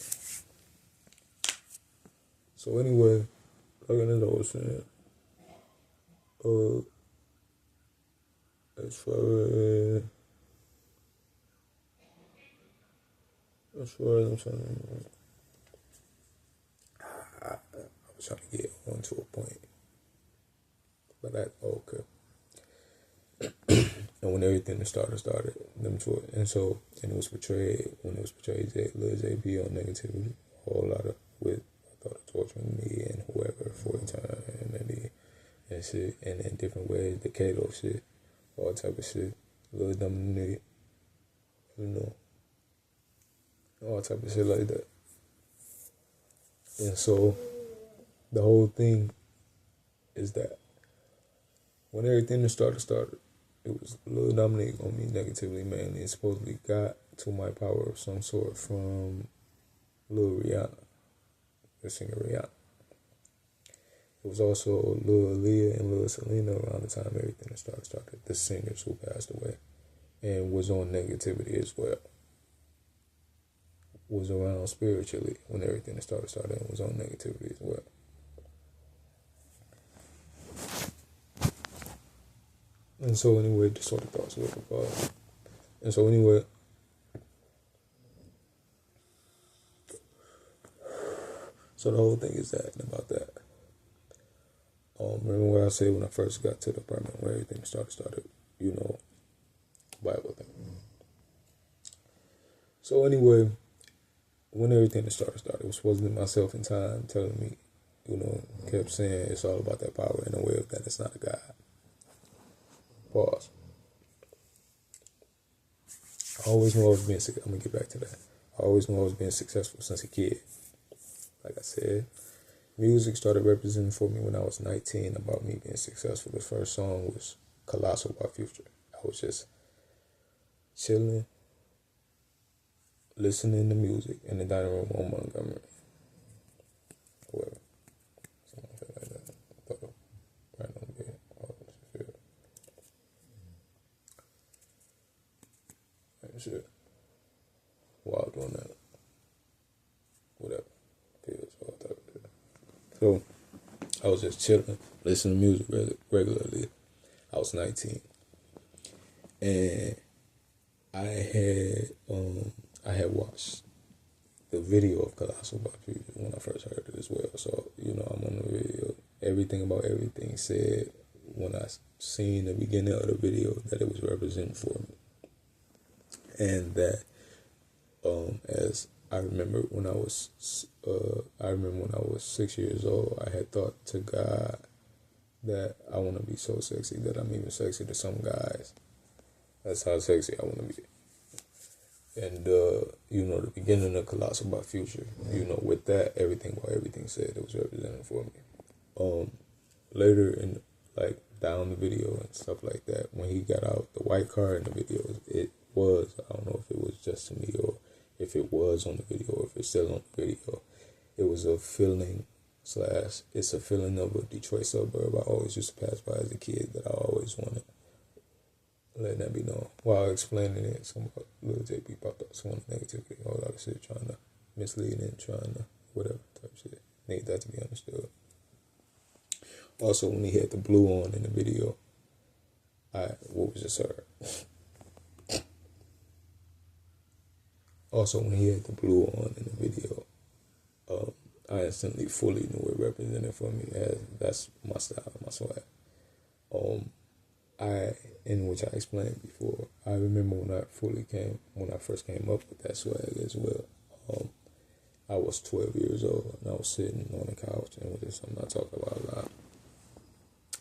S1: As far as I'm trying to, I was trying to get on to a point, but okay. And when everything that started, them two, and it was portrayed, Lil JB on negativity, a whole lot of, with, I thought of torturing me and whoever for a time, and shit, and in different ways, the Kato shit, all type of shit, Lil Dominique, all type of shit like that. And so, the whole thing is that when everything that started, it was Lil Dominique on me negatively mainly. It supposedly got to my power of some sort from Lil Rihanna, the singer Rihanna. It was also Lil Aaliyah and Lil Selena around the time everything that started. The singers who passed away and was on negativity as well. Was around spiritually when everything that started and was on negativity as well. And so anyway, just sort of thoughts with the and so anyway, so the whole thing is that and about that. Remember what I said when I first got to the apartment where everything started, Bible thing. So anyway, when everything that started, it was supposed to be myself in time telling me, kept saying it's all about that power in a way of that it's not a God. Pause. I always knew I was being I'm gonna get back to that. I always knew I was being successful since a kid. Like I said, music started representing for me when I was 19 about me being successful. The first song was Colossal by Future. I was just chilling, listening to music in the dining room on Montgomery. Whatever. Something like that. I thought right on the bed. Shit. While doing that. Whatever. Pills, all type of shit. So, I was just chilling, listening to music regularly. I was 19. And I had watched the video of Colossal by Future when I first heard it as well. So, I'm on the video. Everything about everything said when I seen the beginning of the video that it was representing for me. And that as I remember when I was 6 years old, I had thought to God that I want to be so sexy that I'm even sexy to some guys. That's how sexy I want to be. And the beginning of Colossal by Future, with that, everything said, it was represented for me. Later in down the video and stuff like that, when he got out the white car in the video, I don't know if it was just to me or if it was on the video or if it's still on the video. It was a feeling it's a feeling of a Detroit suburb I always used to pass by as a kid that I always wanted. Letting that be known. While explaining it, some little JP popped up some negativity, a whole lot of shit trying to mislead and trying to whatever type shit. Need that to be understood. Also, when he had the blue on in the video, what was just heard. Also, when he had the blue on in the video, I instantly fully knew it represented for me as that's my style, my swag. In which I explained before, I remember when I first came up with that swag as well. I was 12 years old and I was sitting on the couch, and which is something I talk about a lot.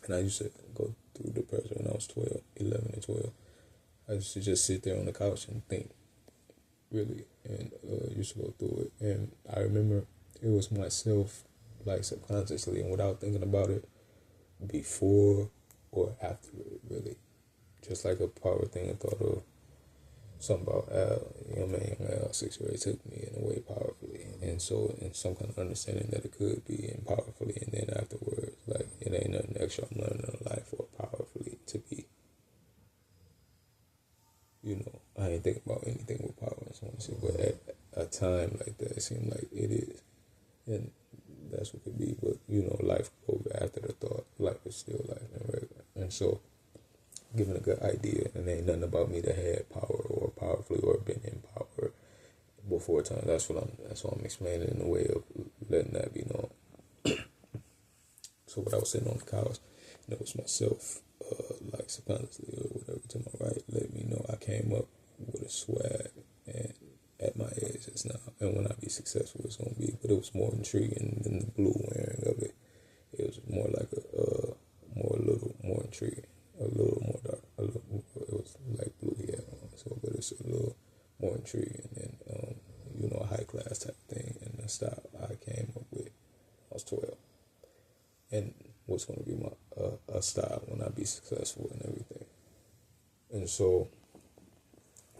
S1: And I used to go through depression when I was 11 and 12. I used to just sit there on the couch and think, really, and used to go through it. And I remember it was myself, subconsciously and without thinking about it, before or after it, really. Just like a power thing I thought of, something about young 6 or 8 took me in a way powerfully. And so, in some kind of understanding that it could be and powerfully, and then afterwards, it ain't nothing extra I'm learning in life or powerfully to be. I ain't thinking about anything with power and so on and so, but at a time like that, it seemed like it is. And that's what could be, but life goes after the thought. Life is still life and regular. And so, given a good idea, and there ain't nothing about me that had power or powerfully or been in power before time. That's what I'm explaining in a way of letting that be known. So when I was sitting on the couch, and it was myself, subconsciously or whatever to my right, let me know I came up with a swag and at my age it's now, and when I be successful it's gonna be. But it was more intriguing than the blue wearing of it. It was more like a little more intriguing, a little more dark, it was like blue he had on, so but it's a little more intriguing and a high class type thing, and the style I came up with. I was 12, and what's gonna be my a style when I be successful and everything. And so,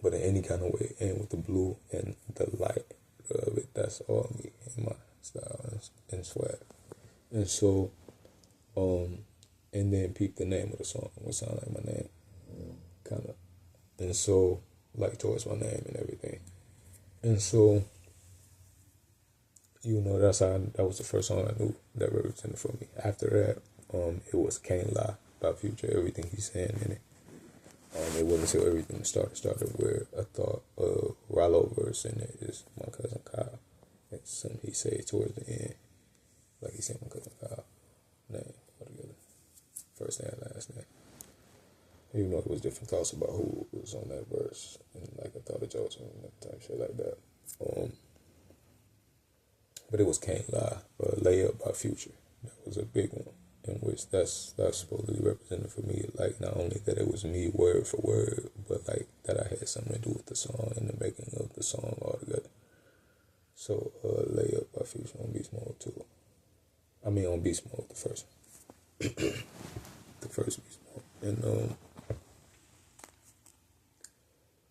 S1: but in any kind of way, and with the blue and the light of it, that's all me and my style and swag. And so, and then peep the name of the song, what sound like my name, kind of. And so, towards my name and everything. And so, that was the first song I knew that represented for me. After that, it was Can't Lie by Future, everything he's saying in it. It wasn't until everything started where I thought Rollo verse in it is my cousin Kyle. It's something he said towards the end. He said my cousin Kyle. Name altogether. First name, last name. Even though it was different thoughts about who was on that verse. And I thought of jokes and that type shit like that. But it was Can't Lie, Layup by Future. That was a big one. In which that's supposedly represented for me, not only that it was me word for word, but that I had something to do with the song and the making of the song altogether. So Layup by Future on Beast Mode too. I mean on Beast Mode, the first one. The first Beast Mode.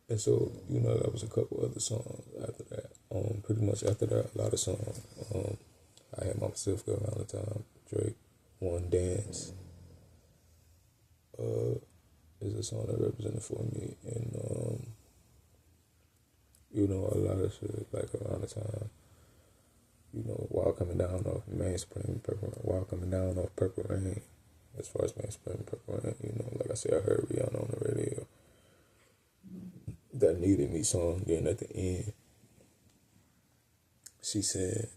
S1: And so, that was a couple other songs after that. Pretty much after that, a lot of songs. I had myself go around the time, Drake. One Dance is a song that represented for me, and a lot of shit around the time, while coming down off Mainspring, while coming down off Purple Rain, as far as Mainspring, Purple Rain, I said, I heard Rihanna on the radio, that Needed Me song. Then at the end, she said,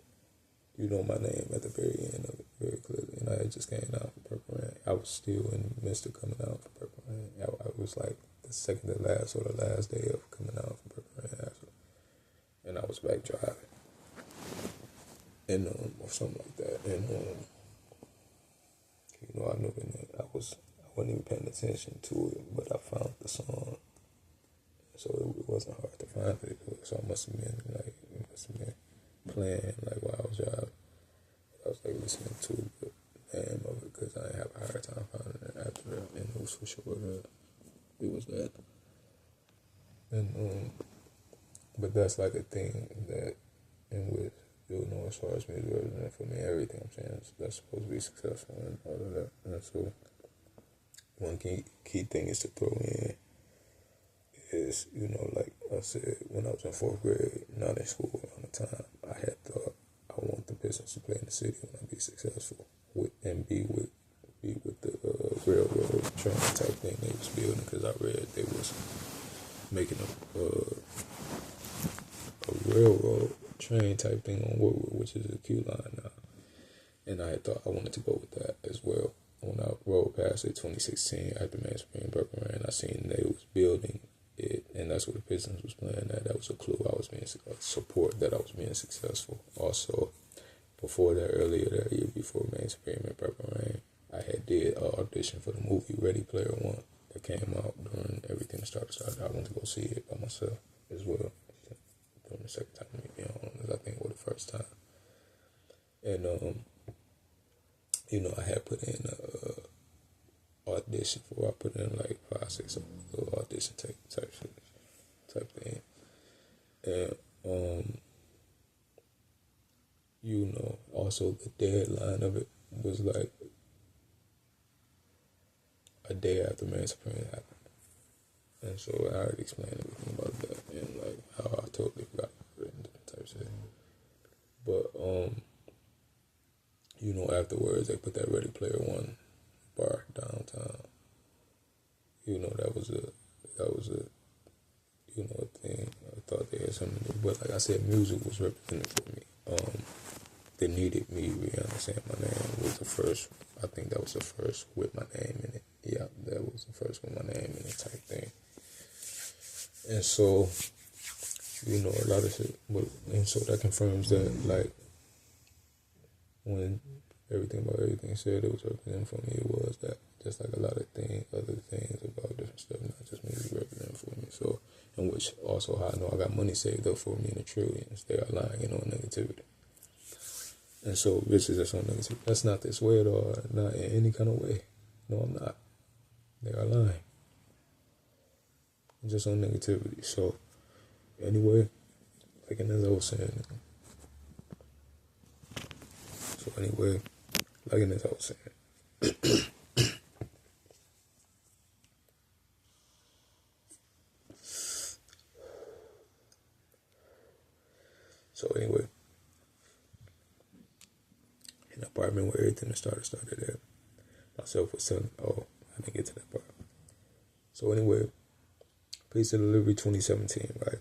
S1: my name at the very end of it, very clearly. And I had just came out for Purple Rain. I was still in the midst of coming out for Purple Rain. I was the second to last or the last day of coming out for Purple Rain, actually. And I was was back driving, and or something like that, and I knew I wasn't even paying attention to it, but I found the song, so it wasn't hard to find it. So I must have been playing like while I was driving. I was like listening to the name of it because I didn't have a hard time finding it after that, and it was for sure that it was that. And but that's like a thing that in which as far as music represents for me, everything I'm saying that's supposed to be successful and all of that. And so one key thing is to throw in is, like I said, when I was in 4th grade, not in school around the time, I had thought I want the business to play in the city when I be successful and be with the railroad train type thing they was building, because I read they was making a railroad train type thing on Woodward, which is a Q line now. And I had thought I wanted to go with that as well. When I rode past it 2016 after Mainspring Purple Rain, I seen they was building it, and that's what the business was playing at. That was a clue I was being support that I was being successful. Also, before that, earlier that year, before Mainspring and Purple Rain, I had did an audition for the movie Ready Player One that came out during everything started. I went to go see it by myself as well. During the second time me being on, I think it was the first time. And I had put in a audition I put in like 5, 6 little audition type thing. And also the deadline of it was like a day after Main Supreme happened. And so I already explained everything about that and like how I totally forgot written type shit. But afterwards they put that Ready Player One bar downtown. That was a thing. I thought they had something to do. But like I said, music was represented for me. They needed me, Rihanna saying my name was the first. I think that was the first with my name in it. Yeah, that was the first with my name in it type thing. And so, a lot of shit. And so that confirms that, like, when everything said it was representing for me, it was that. Just like a lot of other things about different stuff, not just music representing for me. So, and which also how I know I got money saved up for me in the trillions. They are lying, on negativity. And so, bitches that's on negativity. That's not this way at all. Not in any kind of way. No, I'm not. They are lying. I'm just on negativity. So, anyway, like as I was saying. So anyway, like as I was saying. So anyway, an apartment where everything started at. Myself was telling, I didn't get to that part. So anyway, pizza delivery 2017, right?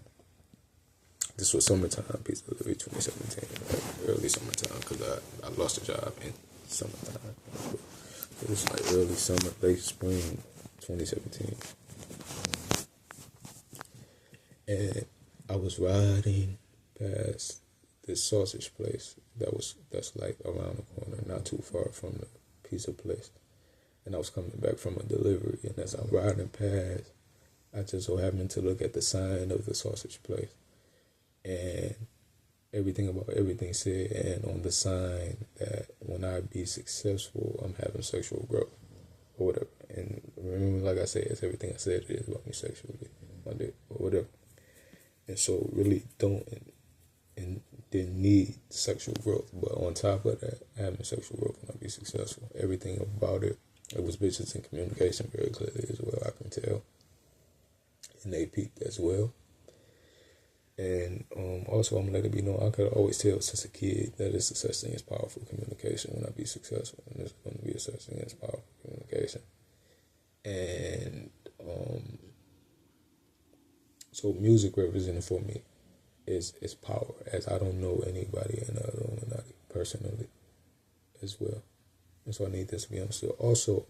S1: This was summertime, pizza delivery 2017, right? Early summertime, because I lost a job in summertime. It was like early summer, late spring 2017. And I was riding past this sausage place that's like around the corner, not too far from the pizza place. And I was coming back from a delivery, and as I'm riding past, I just so happened to look at the sign of the sausage place. And everything said, and on the sign that when I be successful, I'm having sexual growth, or whatever. And remember, like I said, it's everything I said it is about me sexually, my dick, or whatever. And so really and didn't need sexual growth. But on top of that, having sexual growth when I be successful, everything about it was bitches in communication very clearly as well, I can tell. And they peaked as well. And also, I'm going to let it be known, I could always tell since a kid that it's a such thing as powerful communication when I be successful. And there's going to be a such thing as powerful communication. And so music represented for me is power, as I don't know anybody in the Illuminati personally as well. And so I need this to be understood. Also,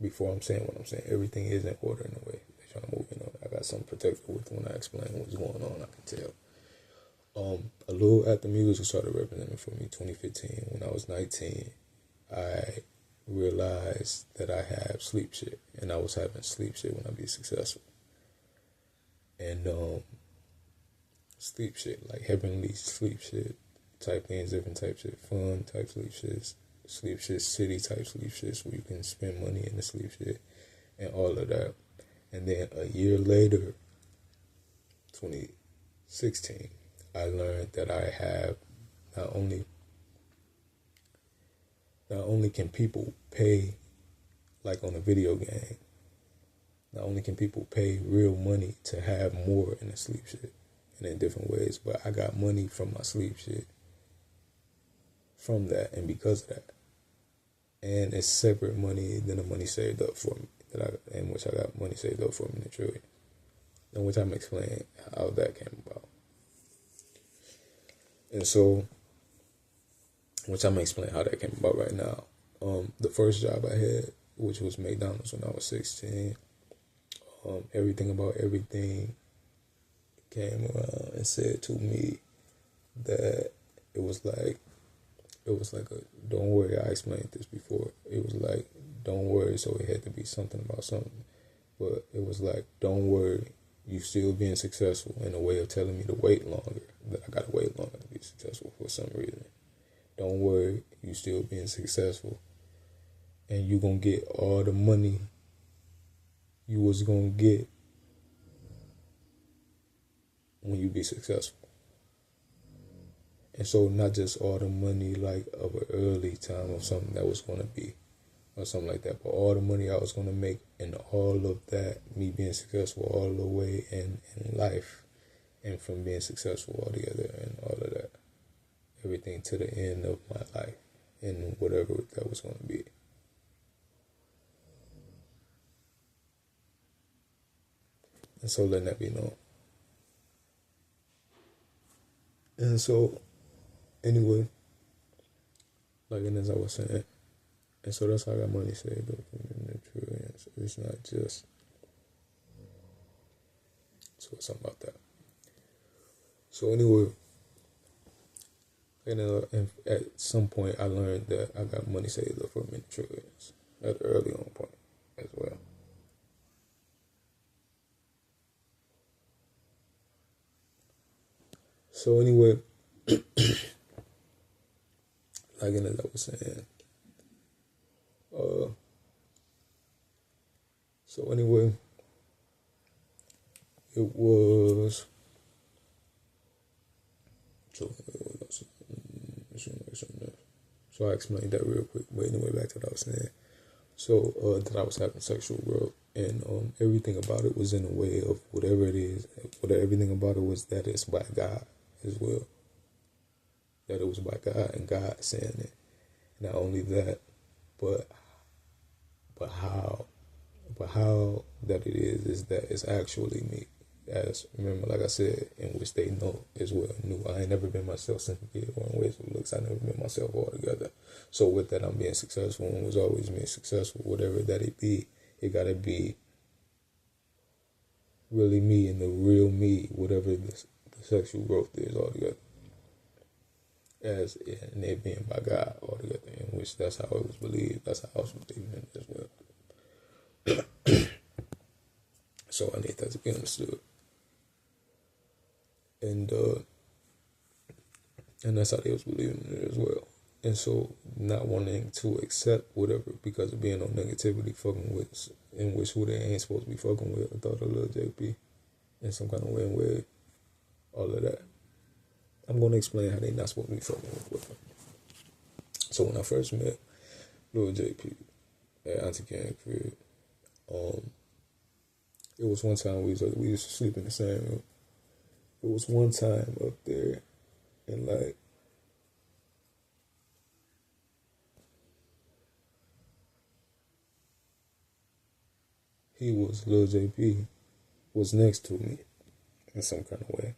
S1: before I'm saying what I'm saying, everything is in order in a way. They're trying to move in on. I got something protected with when I explain what's going on, I can tell. A little after music started representing for me, 2015, when I was 19, I realized that I have sleep shit, and I was having sleep shit when I be successful. And sleep shit, like heavenly sleep shit type things, different type shit, fun type sleep shit, city type sleep shits where you can spend money in the sleep shit and all of that. And then a year later, 2016, I learned that I have not only can people pay, like on a video game, not only can people pay real money to have more in the sleep shit and in different ways, but I got money from my sleep shit from that and because of that. And it's separate money than the money saved up for me, in which I got money saved up for me in the trillion. In which I'm explaining how that came about. And so, which I'm explaining how that came about right now. The first job I had, which was McDonald's when I was 16, everything about everything came around and said to me that it was like a, don't worry, I explained this before. It was like, don't worry, so it had to be something about something. But it was like, don't worry, you still being successful, in a way of telling me to wait longer, that I gotta wait longer to be successful for some reason. Don't worry, you still being successful, and you gonna get all the money you was gonna get when you be successful. And so not just all the money like of an early time of something that was gonna be or something like that, but all the money I was gonna make and all of that, me being successful all the way in life and from being successful altogether and all of that. Everything to the end of my life and whatever that was gonna be. And so letting that be known. And so, anyway, like, and as I was saying, and so that's how I got money saved up from the trillions. It's not just, so it's something about that. So anyway, and at some point I learned that I got money saved up from the trillions at an early on point as well. So anyway, like, and as I was saying, so anyway, it was, so I explained that real quick, but anyway, back to what I was saying. So that I was having sexual growth, and everything about it was in a way of whatever it is, everything about it was that it's by God as well. That it was by God and God saying it. Not only that, but how that it is that it's actually me. As remember, like I said, in which they know as well, knew I ain't never been myself since a kid, or in ways of looks, I never been myself altogether. So with that, I'm being successful and was always being successful, whatever that it be. It gotta be really me and the real me, whatever the sexual growth is altogether. As and it being by God altogether, in which that's how it was believed. That's how I was believing it as well. So I need that to be understood. And that's how they was believing it as well. And so not wanting to accept whatever because of being on negativity, fucking with, in which who they ain't supposed to be fucking with, I thought of Lil JP in some kind of way, all of that. I'm going to explain how they not supposed to be fucking with them. So when I first met Lil JP at Auntie Karen crib, it was one time we used to sleep in the same room. It was one time up there, and like, Lil JP was next to me in some kind of way.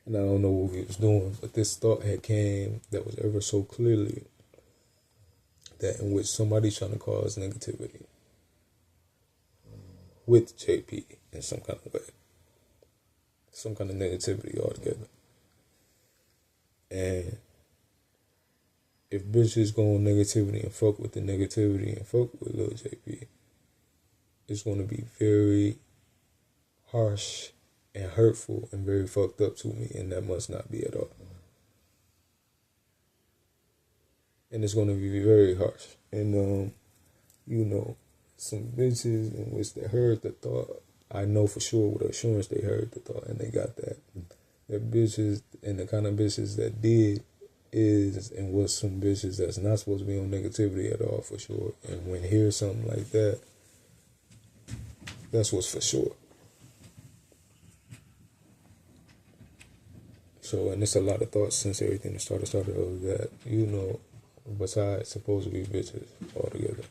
S1: And I don't know what he was doing, but this thought had came that was ever so clearly that in which somebody's trying to cause negativity with JP in some kind of way. some kind of negativity altogether. And if bitches go on negativity and fuck with the negativity and fuck with Lil JP, it's going to be very harsh and hurtful and very fucked up to me, and that must not be at all. And it's going to be very harsh. And, some bitches in which they heard the thought, I know for sure with assurance they heard the thought and they got that. The bitches and the kind of bitches that did is and was some bitches that's not supposed to be on negativity at all for sure. And when hear something like that, that's what's for sure. So, and it's a lot of thoughts since everything started of that, besides supposed to be bitches altogether,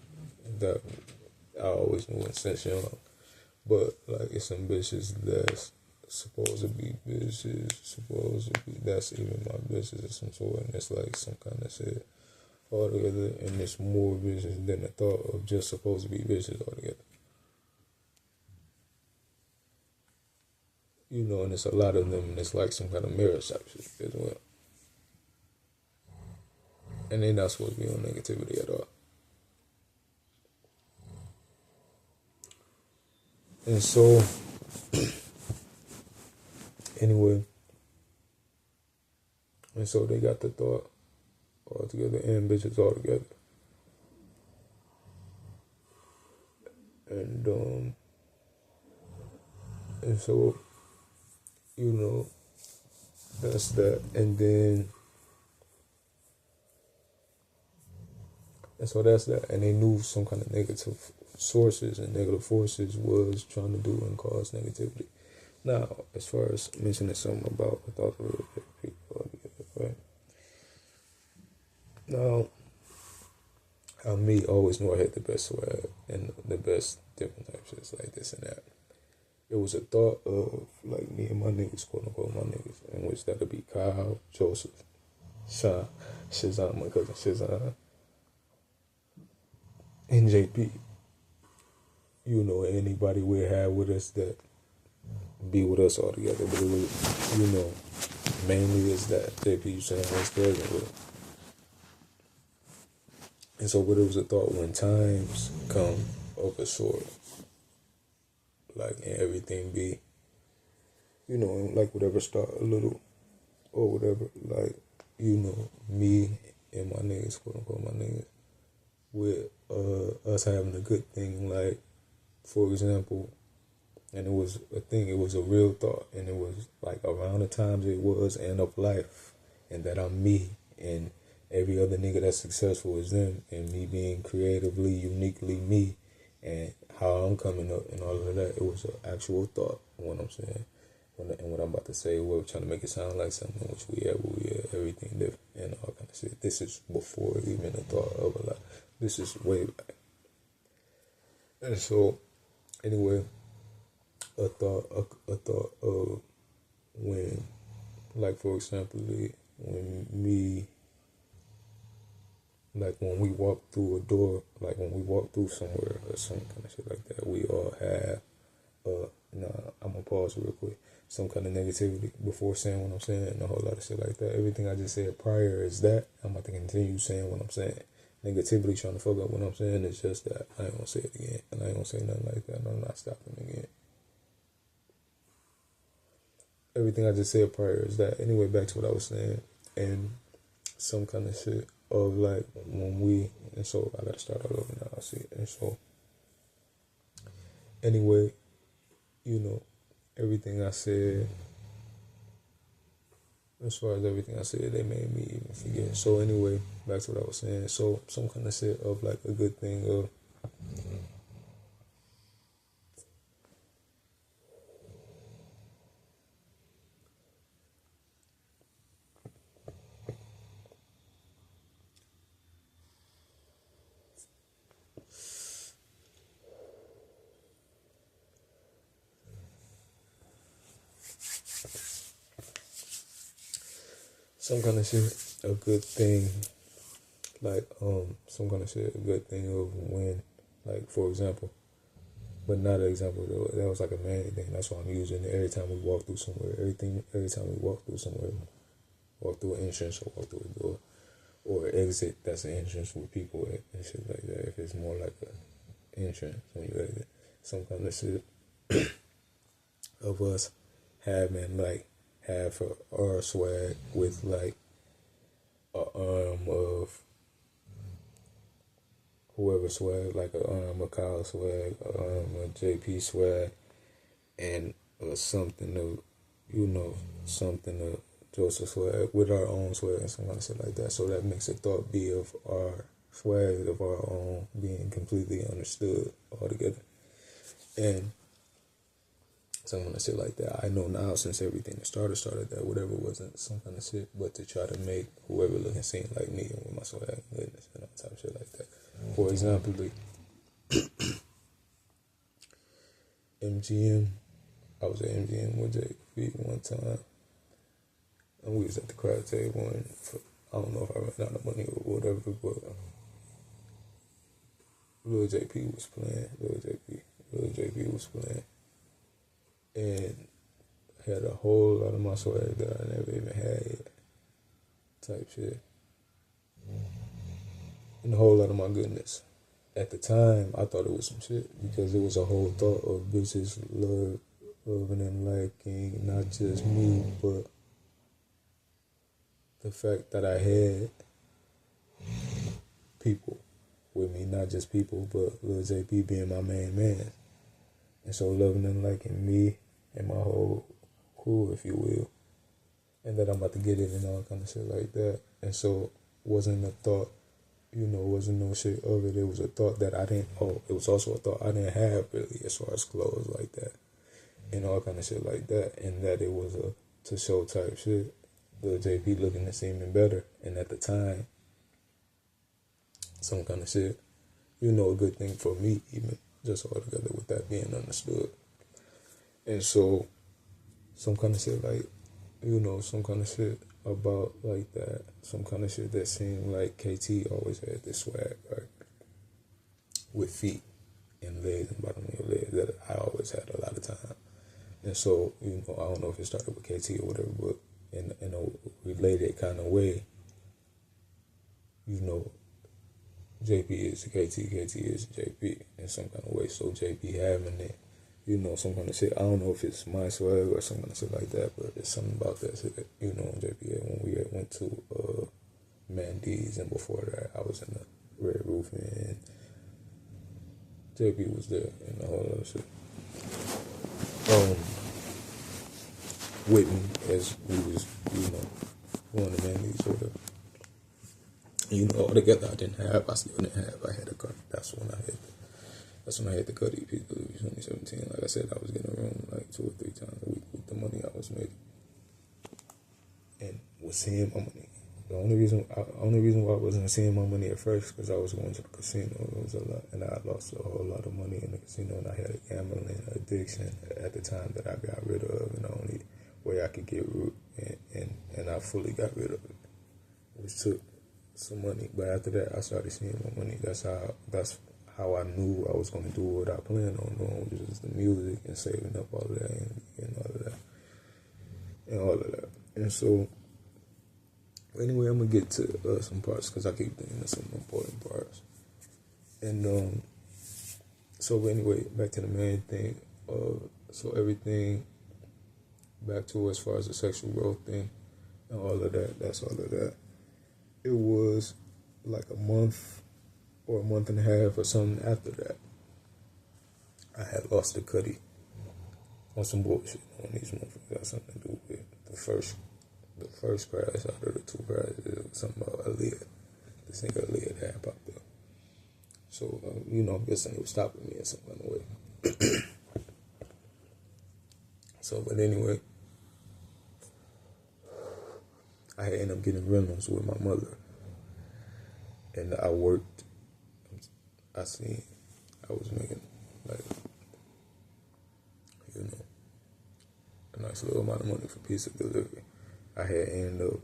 S1: that I always knew since young. But, like, it's some bitches that's supposed to be bitches, that's even my bitches of some sort, and it's like some kind of shit altogether, and it's more bitches than the thought of just supposed to be bitches altogether. And it's a lot of them, and it's like some kind of mirror type shit as well. And they're not supposed to be on negativity at all. And so, anyway, and so they got the thought all together and bitches all together. And so, that's that. And so that's that. And they knew some kind of negative sources and negative forces was trying to do and cause negativity. Now, as far as mentioning something about the thought of people, right? Now, me always knew I had the best swag and the best different types of shit like this and that. It was a thought of like me and my niggas, quote unquote my niggas, in which that'd be Kyle, Joseph, Sean, Shazam, my cousin Shazam, and JP. Anybody we had with us that be with us all together. But it was, mainly is that JP saying what's present with. And so, but it was a thought when times come of a sort, like, and everything be, and like whatever start a little or whatever, like, me and my niggas, quote unquote my niggas, with us having a good thing, like, for example, and it was a thing, it was a real thought, and it was like around the times it was end of life, and that I'm me, and every other nigga that's successful is them, and me being creatively, uniquely me, and how I'm coming up and all of that. It was an actual thought, what I'm saying. And what I'm about to say, we're trying to make it sound like something which we have, everything different and all kind of shit. This is before even a thought of a lot. This is way back. And so, anyway, a thought of when, like, for example, when we walk through a door, like when we walk through somewhere or some kind of shit like that, we all have, I'm gonna pause real quick, some kind of negativity before saying what I'm saying and a whole lot of shit like that. Everything I just said prior is that. I'm about to continue saying what I'm saying. Negativity trying to fuck up what I'm saying is just that. I ain't gonna say it again, and I ain't gonna say nothing like that, and I'm not stopping again. Everything I just said prior is that. Anyway, back to what I was saying, and some kind of shit of like and so I gotta start all over now, I see it. And so, anyway, everything I said, as far as everything I said, they made me even forget. So anyway, back to what I was saying. So some kind of shit of like a good thing of some kind of shit, a good thing, like some kind of shit, a good thing of when, like, for example, but not an example though. That was like a man thing. That's why I'm using it every time we walk through somewhere. Every time we walk through somewhere, walk through an entrance or walk through a door or exit. That's an entrance with people at and shit like that. If it's more like a entrance when you exit, some kind of shit of us having like half of our swag with like a arm of whoever swag, like a arm of Kyle swag, a arm of JP swag, and something of, something of Joseph swag with our own swag and some kind of shit like that. So that makes a thought be of our swag, of our own being completely understood altogether. And some kind of shit like that. I know now since everything that started that whatever wasn't some kind of shit, but to try to make whoever looking seem like me and with my swag and goodness and all type of shit like that. For example, MGM, I was at MGM with JP one time, and we was at the crowd table, and I don't know if I ran out of money or whatever, but Lil JP was playing, Lil JP was playing, and I had a whole lot of my swag that I never even had yet, type shit, and a whole lot of my goodness. At the time, I thought it was some shit because it was a whole thought of bitches loving and liking not just me, but the fact that I had people with me, not just people, but Lil JP being my main man. And so loving and liking me and my whole crew, if you will, and that I'm about to get it and all kind of shit like that. And so wasn't a thought, wasn't no shit of it. It was a thought that it was also a thought I didn't have really as far as clothes like that and all kind of shit like that. And that it was a to show type shit. Lil JP looking and seeming better. And at the time, some kind of shit, a good thing for me even, just all together with that being understood. And so, some kind of shit like, some kind of shit about like that, some kind of shit that seemed like KT always had this swag, right? With feet and legs and bottom of your legs that I always had a lot of time. And so, I don't know if it started with KT or whatever, but in a related kind of way, JP is KT, KT is JP in some kind of way. So JP having it, some kind of shit. I don't know if it's my swag or some kind of shit like that, but it's something about that shit that, JP when we went to Mandy's, and before that I was in the Red Roof and JP was there and all that shit. With me as we was, going to Mandy's or whatever. Altogether I still didn't have, I had a car. That's when I had the Cuddy people in 2017. Like I said, I was getting a room like 2 or 3 times a week with the money I was making. And was seeing my money. The only reason why I wasn't seeing my money at first because I was going to the casino. It was a lot, and I lost a whole lot of money in the casino, and I had a gambling addiction at the time that I got rid of, and the only way I could get rid and I fully got rid of it, which took some money. But after that, I started seeing my money. That's how I knew I was going to do what I planned on doing, which is the music and saving up all of that and all of that and all of that. And so, anyway, I'm gonna get to some parts because I keep thinking of some important parts. And so anyway, back to the main thing. So everything back to as far as the sexual growth thing and all of that. That's all of that. It was like a month or a month and a half or something after that. I had lost the Cuddy on some bullshit on these motherfuckers. Got something to do with the first crash out of the 2 crashes. It was something about Aaliyah. This nigga Aaliyah that had popped up. So, I'm guessing it was stopping me in some kind of way. So, but anyway, I had ended up getting rentals with my mother. And I worked. I was making, like, a nice little amount of money for pizza delivery. I had ended up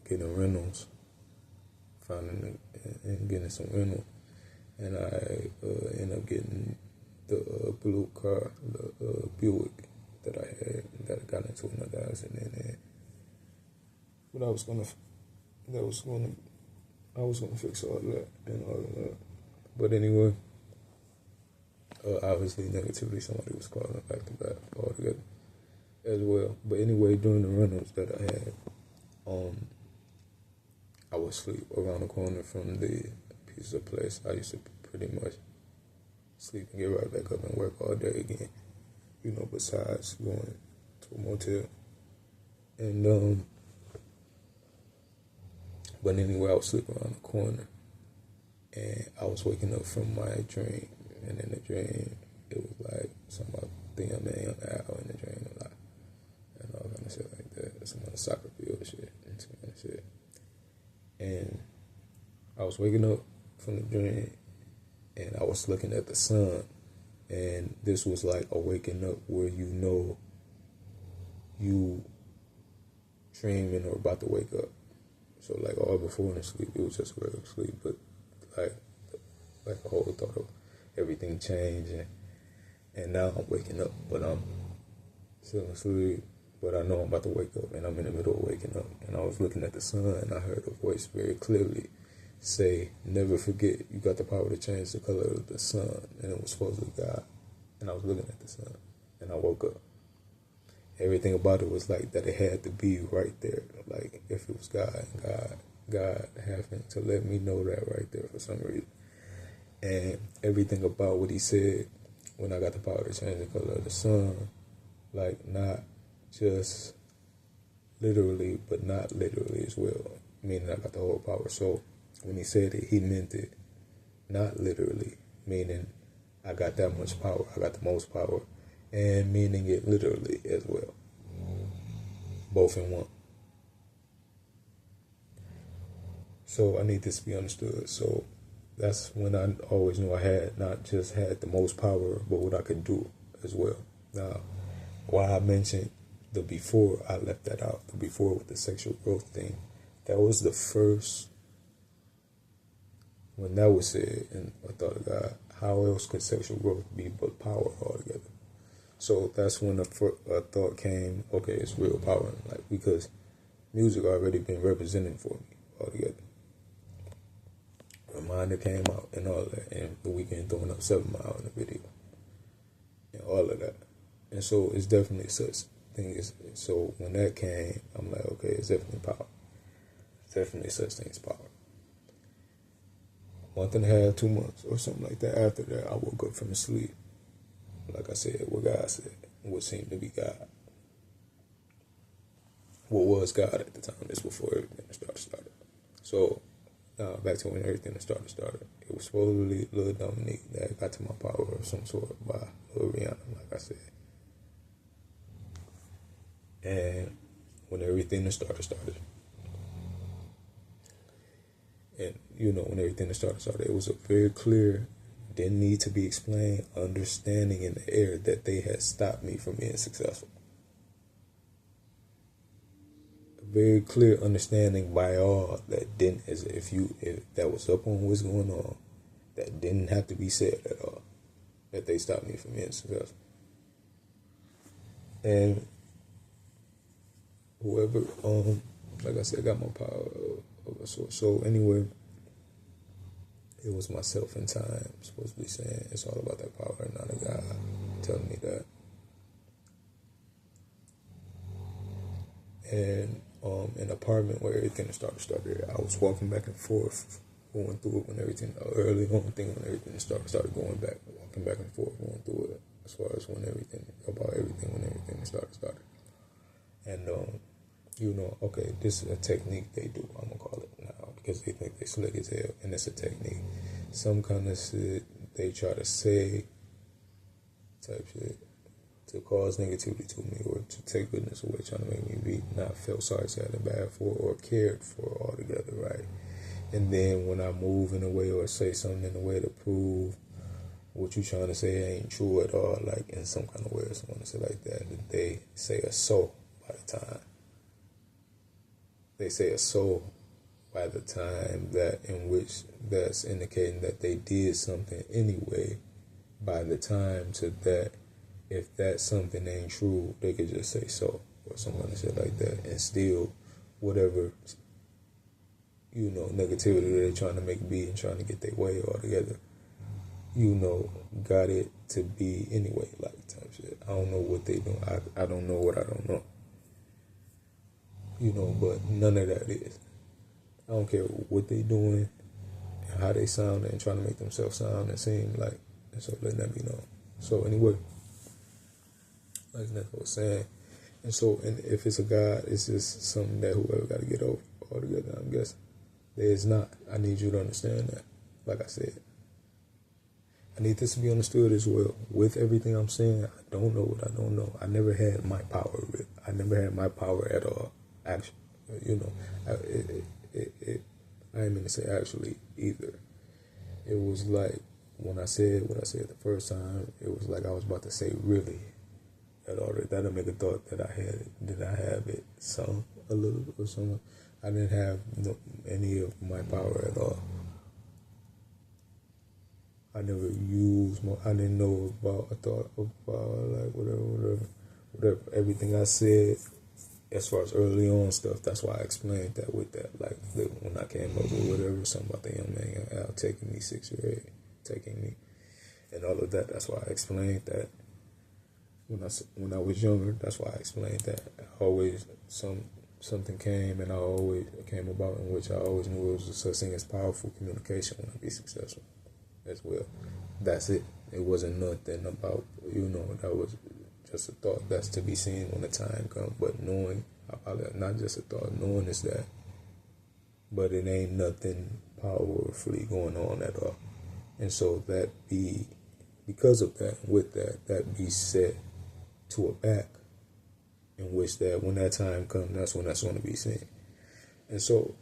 S1: getting rentals, finding and getting some rental, and I ended up getting the blue car, the Buick that I had that I got into another accident in. But I was gonna fix all that and all of that. But anyway, obviously negatively somebody was calling back to back all together as well. But anyway, during the run-ups that I had, I would sleep around the corner from the pizza place. I used to pretty much sleep and get right back up and work all day again, besides going to a motel. And but anyway, I was sleeping around the corner, and I was waking up from my dream, and in the dream, it was like something about the young man, young Al in the dream a lot, and all kind of shit like that, some other soccer field shit, and some kind of shit. And I was waking up from the dream, and I was looking at the sun, and this was like a waking up where you dreaming or about to wake up. So like all before in the sleep, it was just regular sleep, but like the whole thought of everything changing, and now I'm waking up, but I'm still asleep, but I know I'm about to wake up, and I'm in the middle of waking up, and I was looking at the sun, and I heard a voice very clearly say, "Never forget, you got the power to change the color of the sun," and it was supposedly God, and I was looking at the sun, and I woke up. Everything about it was like that it had to be right there, like if it was God happened to let me know that right there for some reason. And everything about what he said when I got the power to change the color of the sun, like not just literally, but not literally as well, meaning I got the whole power. So when he said it, he meant it not literally, meaning I got that much power, I got the most power, and meaning it literally as well, both in one. So I need this to be understood. So that's when I always knew I had not just had the most power, but what I could do as well. Now, why I mentioned the before, I left that out. The before with the sexual growth thing, that was the first, when that was said, and I thought of God, how else could sexual growth be but power altogether? So that's when a thought came, okay, it's real power, like, because music already been represented for me altogether. Reminder came out and all that, and The Weeknd throwing up 7 Mile in the video, and all of that. And so it's definitely such thing as, so when that came, I'm like, okay, it's definitely power. It's definitely such thing as power. A month and a half, 2 months, or something like that, after that, I woke up from sleep. Like I said, what God said, what seemed to be God. What was God at the time, this before everything started. So, back to when everything started. It was supposedly Lil Dominique that got to my power of some sort by Lil Rihanna, like I said. And when everything started. And, when everything started, it was a very clear, didn't need to be explained, understanding in the air that they had stopped me from being successful. A very clear understanding by all that didn't, as if that was up on what's going on, that didn't have to be said at all, that they stopped me from being successful. And whoever, like I said, got my power of a sort. So anyway, it was myself in time, supposed to be saying it's all about that power, not a God telling me that. And an apartment where everything started, I was walking back and forth, going through it when everything, early on thing when everything started going back, walking back and forth, going through it, as far as when everything started. And, okay, this is a technique they do, I'm going to call it now, because they think they slick as hell, and it's a technique. Some kind of shit they try to say, type shit, to cause negativity to me, or to take goodness away, trying to make me be not feel sorry, sad, and bad for, or cared for altogether, right? And then when I move in a way or say something in a way to prove what you trying to say ain't true at all, like in some kind of way or something to say like that they say a so by the time. They say a so by the time that in which that's indicating that they did something anyway, by the time to that, if that something ain't true, they could just say so or some other shit like that, and still whatever negativity they're trying to make be and trying to get their way all together, got it to be anyway, like type shit. I don't know what they doing. I don't know what I don't know. But none of that is. I don't care what they doing and how they sound and trying to make themselves sound and seem like, and so letting that be known. So anyway, like Nathan was saying, and if it's a God, it's just something that whoever got to get over altogether, I'm guessing. There is not. I need you to understand that. Like I said, I need this to be understood as well. With everything I'm saying, I don't know what I don't know. I never had my power. I never had my power at all. Actually, I didn't mean to say actually either. It was like when I said what I said the first time, it was like I was about to say really. That'll make a thought that I had. Did I have it some a little or something? I didn't have any of my power at all. I never used I didn't know about. I thought about like whatever. Everything I said as far as early on stuff. That's why I explained that with that. Like when I came up with whatever, something about the young man Al taking me 6th grade, taking me, and all of that. That's why I explained that. When I was younger, that's why I explained that. Always something came and I always came about in which I always knew it was a such thing as powerful communication when I be successful as well. That's it. It wasn't nothing about, that was just a thought that's to be seen when the time comes. But knowing, not just a thought, knowing is that, but it ain't nothing powerfully going on at all. And so because of that, with that be set to a back, in which that when that time comes, that's when that's going to be seen. And so,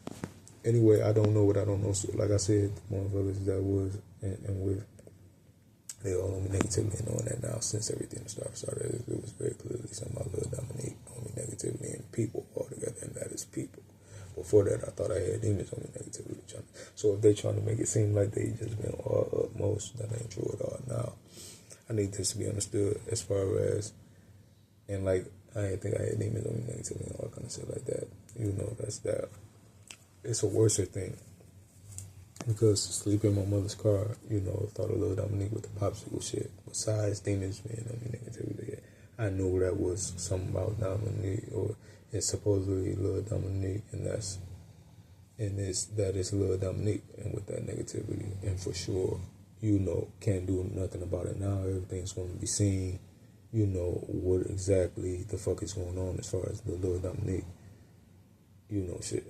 S1: anyway, I don't know what I don't know. So, like I said, motherfuckers that was and with, they all on me negativity and knowing that now since everything started, it was very clearly something about Lil Dominique on me negativity and people altogether, and that is people. Before that, I thought I had demons on me negativity. So if they trying to make it seem like they just been all utmost, that ain't true at all. Now, I need this to be understood as far as, and like, I didn't think I had demons on me negativity and all kind of shit like that. That's that. It's a worser thing. Because sleeping in my mother's car, thought of Lil Dominique with the popsicle shit. Besides demons being on me negativity, I knew that was something about Dominique, or it's supposedly Lil Dominique, and that is Lil Dominique, and with that negativity, and for sure, can't do nothing about it now. Everything's going to be seen. What exactly the fuck is going on as far as the Lil Dominique, shit.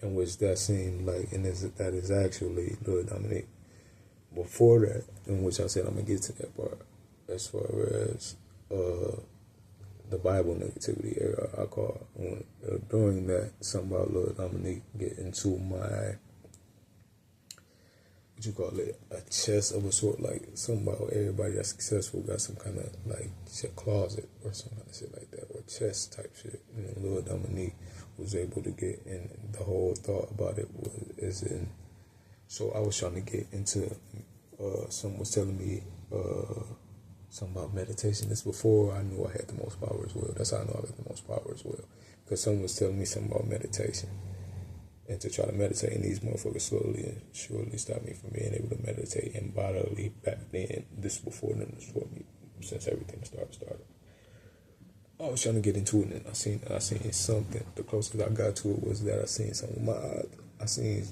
S1: In which that seemed like, and that is actually Lil Dominique. Before that, in which I said I'm going to get to that part, as far as the Bible negativity era, I call during that, something about Lil Dominique get into my, what you call it, a chest of a sort, like something about everybody that's successful got some kind of like closet or some kind of shit like that, or chest type shit. Lil Dominique was able to get, and the whole thought about it so I was trying to get into, someone was telling me something about meditation. This before I knew I had the most power as well. That's how I know I got the most power as well. Because someone was telling me something about meditation. And to try to meditate, and these motherfuckers slowly and surely stopped me from being able to meditate and bodily back then. This before them, this for me, since everything started. I was trying to get into it, and I seen something. The closest I got to it was that I seen something with my eyes. I seen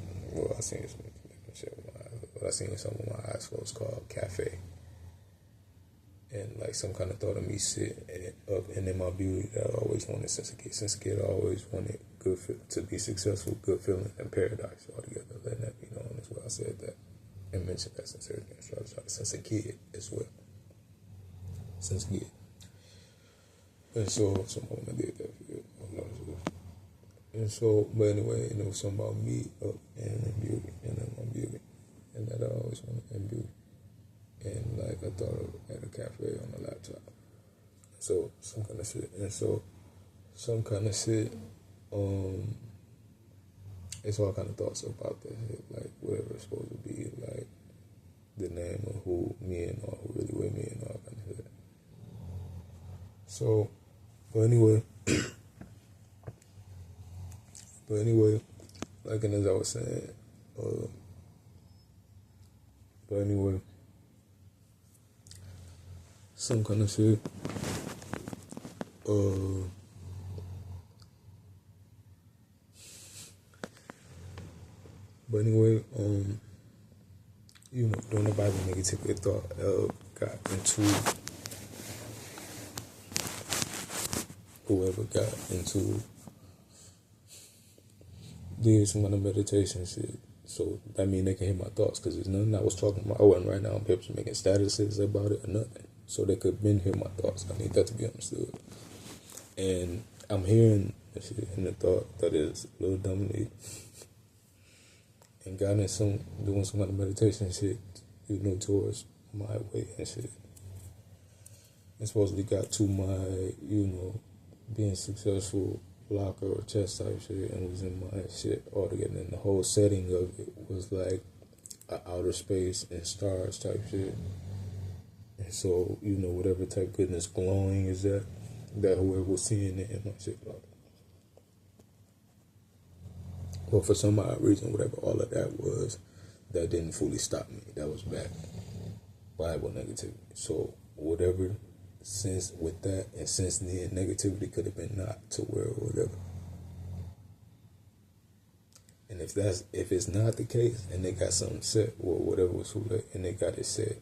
S1: something with my eyes closed called Cafe. And like some kind of thought of me sitting up, and in my beauty that I always wanted since a kid. Since a kid, I always wanted to be successful, good feeling, and paradise altogether. Letting that be known as well. I said that and mentioned that since everything started since a kid as well. Since a kid. And so, someone I did that for you. And so, but anyway, it was something about me up and in beauty, and in my beauty. And that I always wanted in beauty. And like I thought of at a cafe on a laptop. So, some kind of shit. And so, some kind of shit, it's all kind of thoughts about that shit. Like, whatever it's supposed to be, like, the name of who me and all, really way me and all kind of shit. So, but anyway, like as I was saying, but anyway, some kind of shit. But anyway, don't nobody negatively thought got into whoever got into did some kind of meditation shit. So that mean they can hear my thoughts, because there's nothing I was talking about. I wasn't right now on papers making statuses about it or nothing. So they could been hear my thoughts. I need that to be understood. And I'm hearing the shit in the thought that is Lil Dominique and got in doing some kind of meditation shit, towards my way and shit. And supposedly got to my, being successful blocker or chest type shit, and was in my shit altogether. And the whole setting of it was like outer space and stars type shit. And so, whatever type goodness glowing is that whoever was seeing it in my shit like. But for some odd reason, whatever all of that was, that didn't fully stop me. That was back Bible negativity. So whatever, since with that and since then, negativity could have been knocked to where or whatever. And if it's not the case, and they got something set or whatever was and they got it set,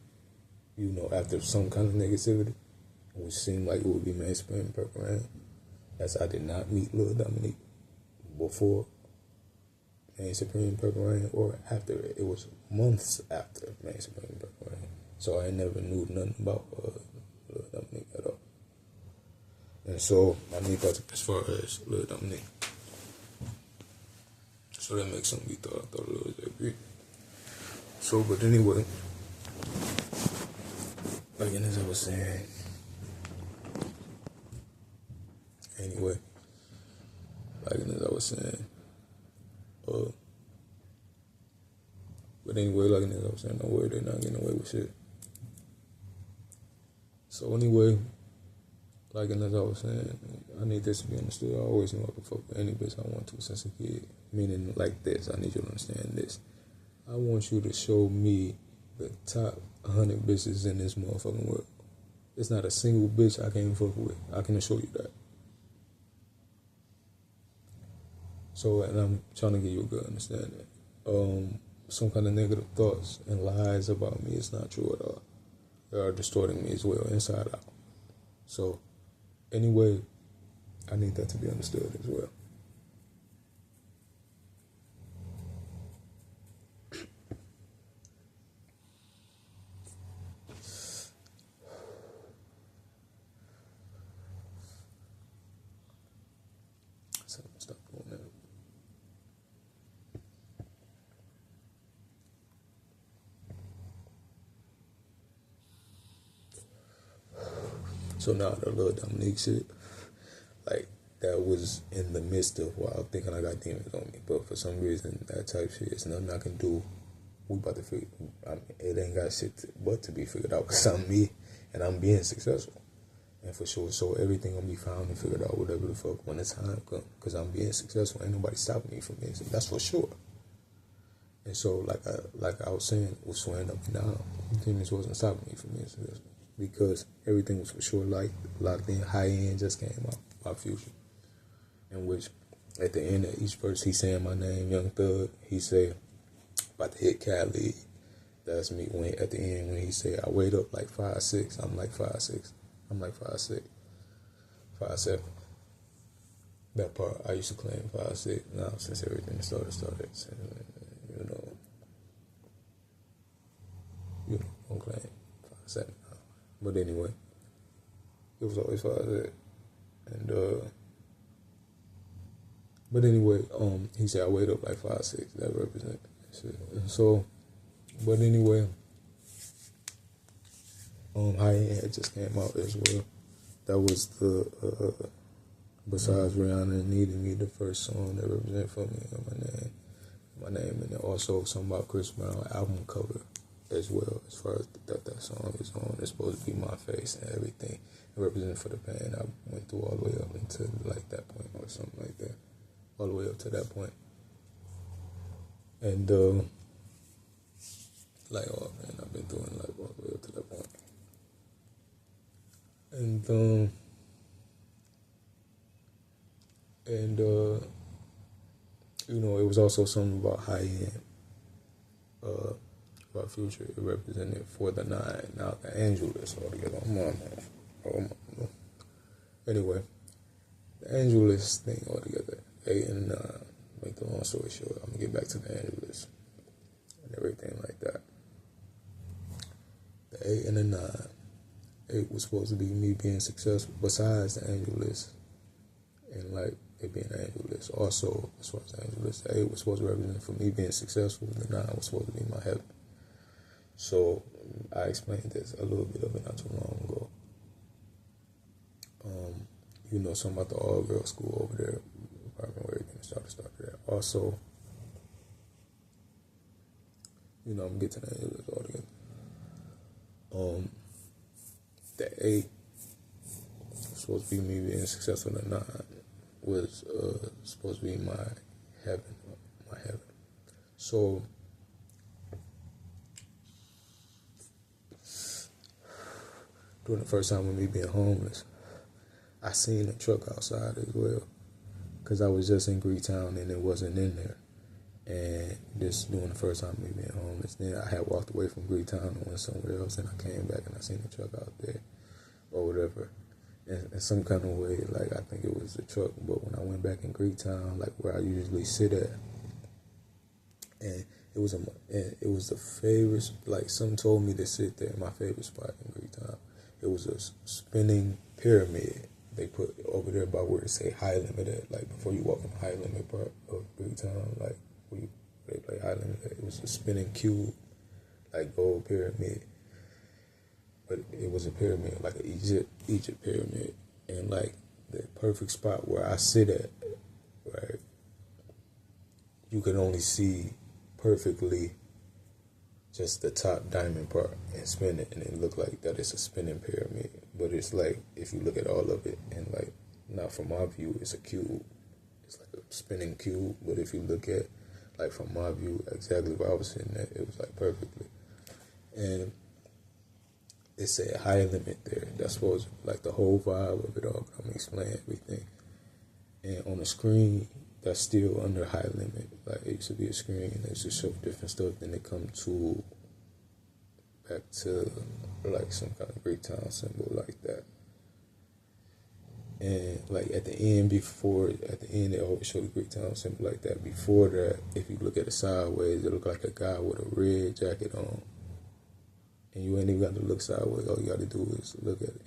S1: after some kind of negativity, which seemed like it would be mainstream and purple rain, as I did not meet Lil Dominique before Main Supreme Purple Rain or after it. It was months after Main Supreme Purple Rain. So I never knew nothing about Lil Dominique at all. And so I need that as far as Lil Dominique. So that makes something we thought a little agree. So, but anyway, like as I was saying, but anyway, like as I was saying, no way they're not getting away with shit. So anyway, like as I was saying, I need this to be understood. I always knew I could fuck with any bitch I want to since a kid. Meaning like this, I need you to understand this. I want you to show me the top 100 bitches in this motherfucking world. It's not a single bitch I can't fuck with. I can assure you that. So, and I'm trying to give you a good understanding. Some kind of negative thoughts and lies about me is not true at all. They are distorting me as well, inside out. So, anyway, I need that to be understood as well. So, stop doing that. So now the Lil Dominique shit, like, that was in the midst of while thinking I got demons on me. But for some reason, that type shit is nothing I can do. We about to figure, it ain't got shit but to be figured out, because I'm me and I'm being successful. And for sure, so everything gonna be found and figured out, whatever the fuck, when the time comes, because I'm being successful. Ain't nobody stopping me from being successful. That's for sure. And so, like I was saying, was swearing up and down. Demons wasn't stopping me from being successful, because everything was for sure locked in. High End just came out, my future, in which at the end of each verse he saying my name, Young Thug. He say about to hit Cali. That's me. When at the end when he say I weighed up like 5'6", I'm like 5'6". I'm like 5'6", 5'7". That part I used to claim 5'6". Now since everything started, don't claim 5'7". But anyway, it was always 5'6". And but anyway, he said I weighed up like 5'6". That represents shit. And so, but anyway, High End just came out as well. That was the besides Rihanna Needing Me, the first song that represent for me, my name, and then also something about Chris Brown album cover. as well. As far as that song is on, it's supposed to be my face and everything. It represents for the pain I went through all the way up into like that point or something like that, all the way up to that point. And like, oh man, I've been doing like all the way up to that point. And you know, it was also something about high end, about Future. It represented for the 9, not the Angelus altogether. Anyway, the Angelus thing altogether, 8 and 9. Make the long story short, I'm gonna get back to the Angelus and everything like that. The 8 and the 9. 8 was supposed to be me being successful, besides the Angelus, and like it being the Angelus. Also, as far as the Angelus, the 8 was supposed to represent for me being successful, the 9 was supposed to be my heaven. So I explained this a little bit of it not too long ago. You know, something about the all-girl school over there, apartment where everything started there. Also, you know, I'm gonna get to the Angelus altogether. The 8 was supposed to be me being successful. The 9 was supposed to be my heaven. So during the first time of me being homeless, I seen a truck outside as well, because I was just in Greektown and it wasn't in there. And this during the first time of me being homeless, then I had walked away from Greektown and went somewhere else, and I came back and I seen the truck out there or whatever. In some kind of way, like I think it was the truck, but when I went back in Greektown, like where I usually sit at, and it was the favorite, like some told me to sit there, my favorite spot in Greektown. It was a spinning pyramid they put over there by where it say high limit at, like before you walk in the high limit part of Greektown, like where they play high limit at. It was a spinning cube, like gold pyramid. But it was a pyramid, like an Egypt pyramid. And like the perfect spot where I sit at, right, you can only see perfectly just the top diamond part and spin it, and it looked like that it's a spinning pyramid. But it's like, if you look at all of it, and like, not from my view, it's a cube. It's like a spinning cube, but if you look at, like from my view, exactly where I was sitting at, it was like perfectly. And it said high limit there. That's supposed to, like the whole vibe of it all, but I'm gonna explain everything. And on the screen, that's still under high limit. Like it used to be a screen that used to show different stuff, then they come to back to like some kind of Greektown symbol like that. And like at the end, they always show the Greektown symbol like that. Before that, if you look at it sideways, it look like a guy with a red jacket on. And you ain't even got to look sideways. All you got to do is look at it.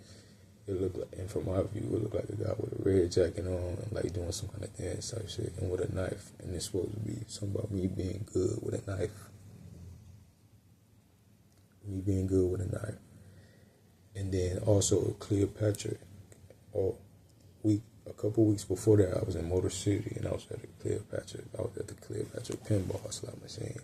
S1: It looked like, and from my view, it looked like a guy with a red jacket on and like doing some kind of dance type shit, and with a knife. And it's supposed to be something about me being good with a knife. Me being good with a knife. And then also Cleopatra. A couple weeks before that, I was in Motor City and I was at the Cleopatra pinball slot machine.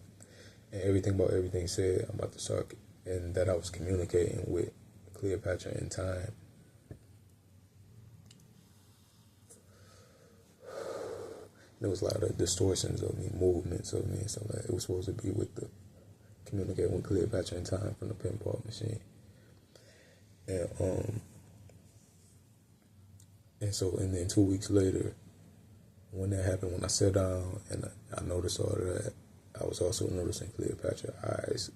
S1: And everything said I'm about to start, and that I was communicating with Cleopatra in time. There was a lot of distortions of me, movements of me, and stuff like that. It was supposed to be communicating with Cleopatra in time from the pinball machine. And then 2 weeks later, when that happened, when I sat down and I noticed all of that, I was also noticing Cleopatra's eyes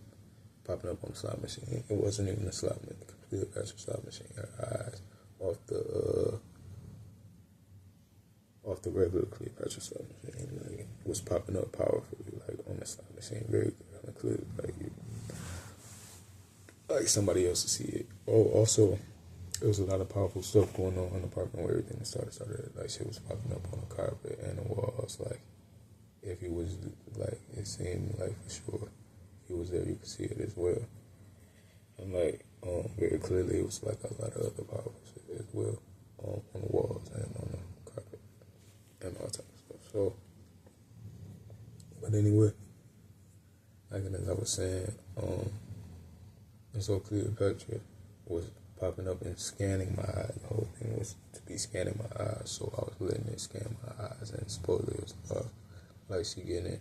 S1: popping up on the slot machine. It wasn't even a Cleopatra slot machine. Her eyes off the regular Cleopatra slot machine. Like, it was popping up powerfully, like on the slot machine, very clear, like somebody else to see it. Oh, also, there was a lot of powerful stuff going on in the apartment where everything started. Like shit was popping up on the carpet and the walls. Like if he was, like it seemed like for sure he was there, you could see it as well. And like very clearly, it was like a lot of other powerful shit as well on the walls and on the carpet and all types of stuff. So, but anyway, like as I was saying, And so Cleopatra was popping up and scanning my eyes. The whole thing was to be scanning my eyes, so I was letting it scan my eyes, and supposedly it was like she getting it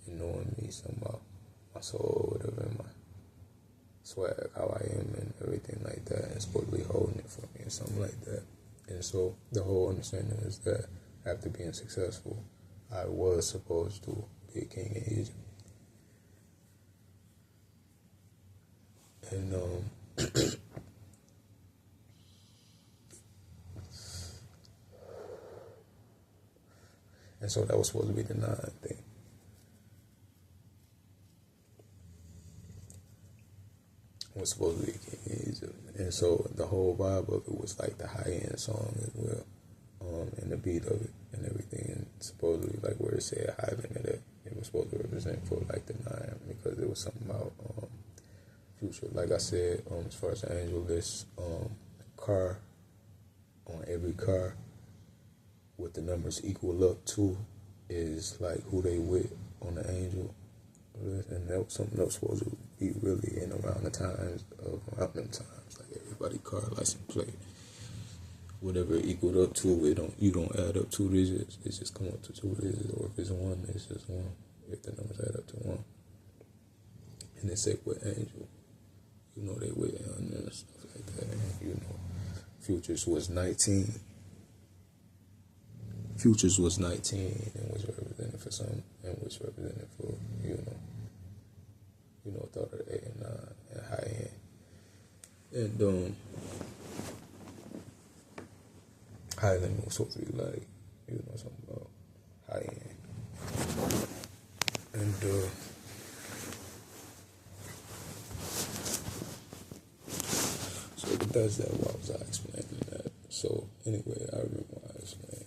S1: and knowing me somehow, my soul, whatever, and my swag, how I am, and everything like that, and supposedly holding it for me and something like that. And so the whole understanding is that after being successful, I was supposed to be a king in Egypt. And and so that was supposed to be the 9 thing. I was supposed to be a king in Egypt. And so the whole vibe of it was like the high end song as well. And the beat of it and everything, and supposedly like where it said high limit, it was supposed to represent for like the 9, because it was something about future. Like I said, as far as the angel list, car, on every car, what the numbers equal up to is like who they with on the angel list, and that was something that was supposed to be really in around the times of around them times, like everybody car license plate. Whatever it equaled up to, you don't add up 2 digits, it just come up to 2 digits, or if it's 1, it's just 1, if the numbers add up to 1. And they say with angel, they with and stuff like that, and Futures was 19. Futures was 19, and was represented for some, and was represented for, thought of the 8 and 9, and high end. And, high limit was supposed to be like, something about high end. And, so that's that. Why was I explaining that? So, anyway, I remember why I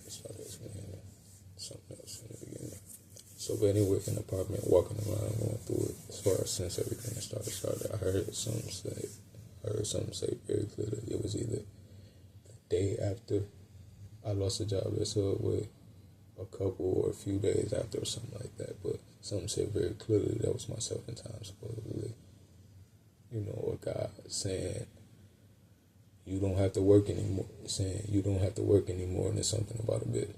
S1: started explaining something else in the beginning. So, but anyway, in the apartment, walking around, going through it, as far as since everything started, I heard something say very clearly. It was either the day after I lost a job at Subway, a couple or a few days after, or something like that. But something said very clearly that was myself in time, supposedly. Or God saying, you don't have to work anymore. Saying you don't have to work anymore, and there's something about a bit.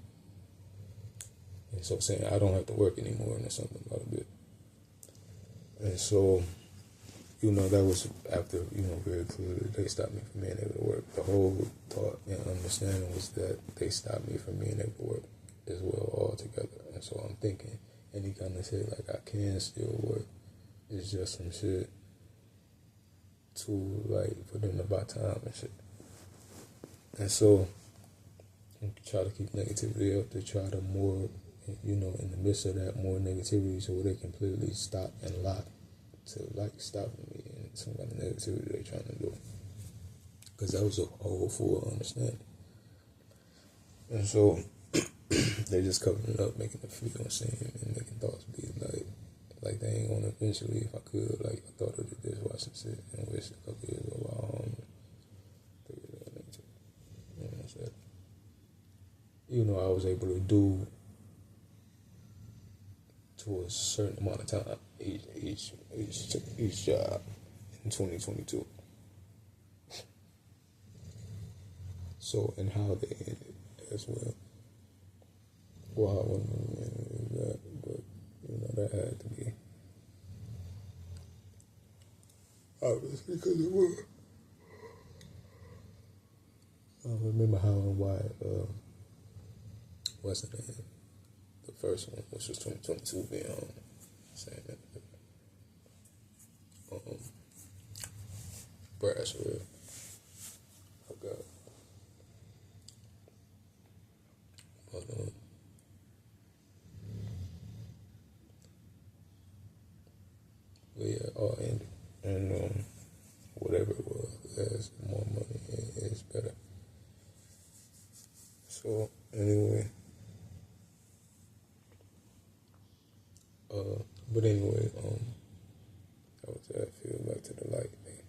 S1: And so saying I don't have to work anymore, and there's something about a bit. And so, that was after, very clearly they stopped me from being able to work. The whole thought and understanding was that they stopped me from being able to work as well altogether. And so I'm thinking, any kind of shit like I can still work, it's just some shit to like for them to buy time and shit. And so I try to keep negativity up, to try to more, in the midst of that, more negativity, so they completely stop and lock to like stopping me and some kind of negativity they're trying to do. Because that was a whole full understanding. And so they just covering it up, making it feel and seem, and making thoughts be like they ain't gonna eventually, if I could, like I thought of this watching shit and wish a couple years ago while home. I was able to do to a certain amount of time each job in 2022. So, and how they ended as well. Well, I wasn't really into that, but that had to be obviously because it was. I don't remember how and why. What's the name? The first one, which was 2022, being saying that brass real. I got. But yeah, all ended, and whatever it was, as more money is better. So anyway. But anyway, I was at field back to the light thing.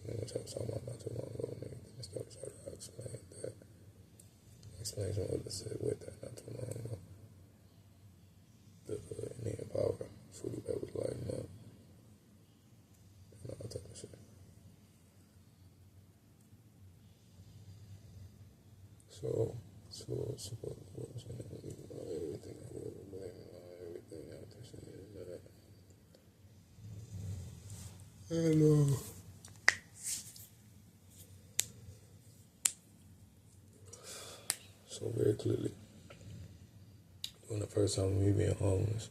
S1: Which I was talking about not too long ago, and everything. I started to explain that. Explanation of WTF with that not too long ago. The Indian power, fruity pebbles lighting up, and all type of shit. So supposed to everything I would blame everything after saying that. And so very clearly, when the first time of me being homeless,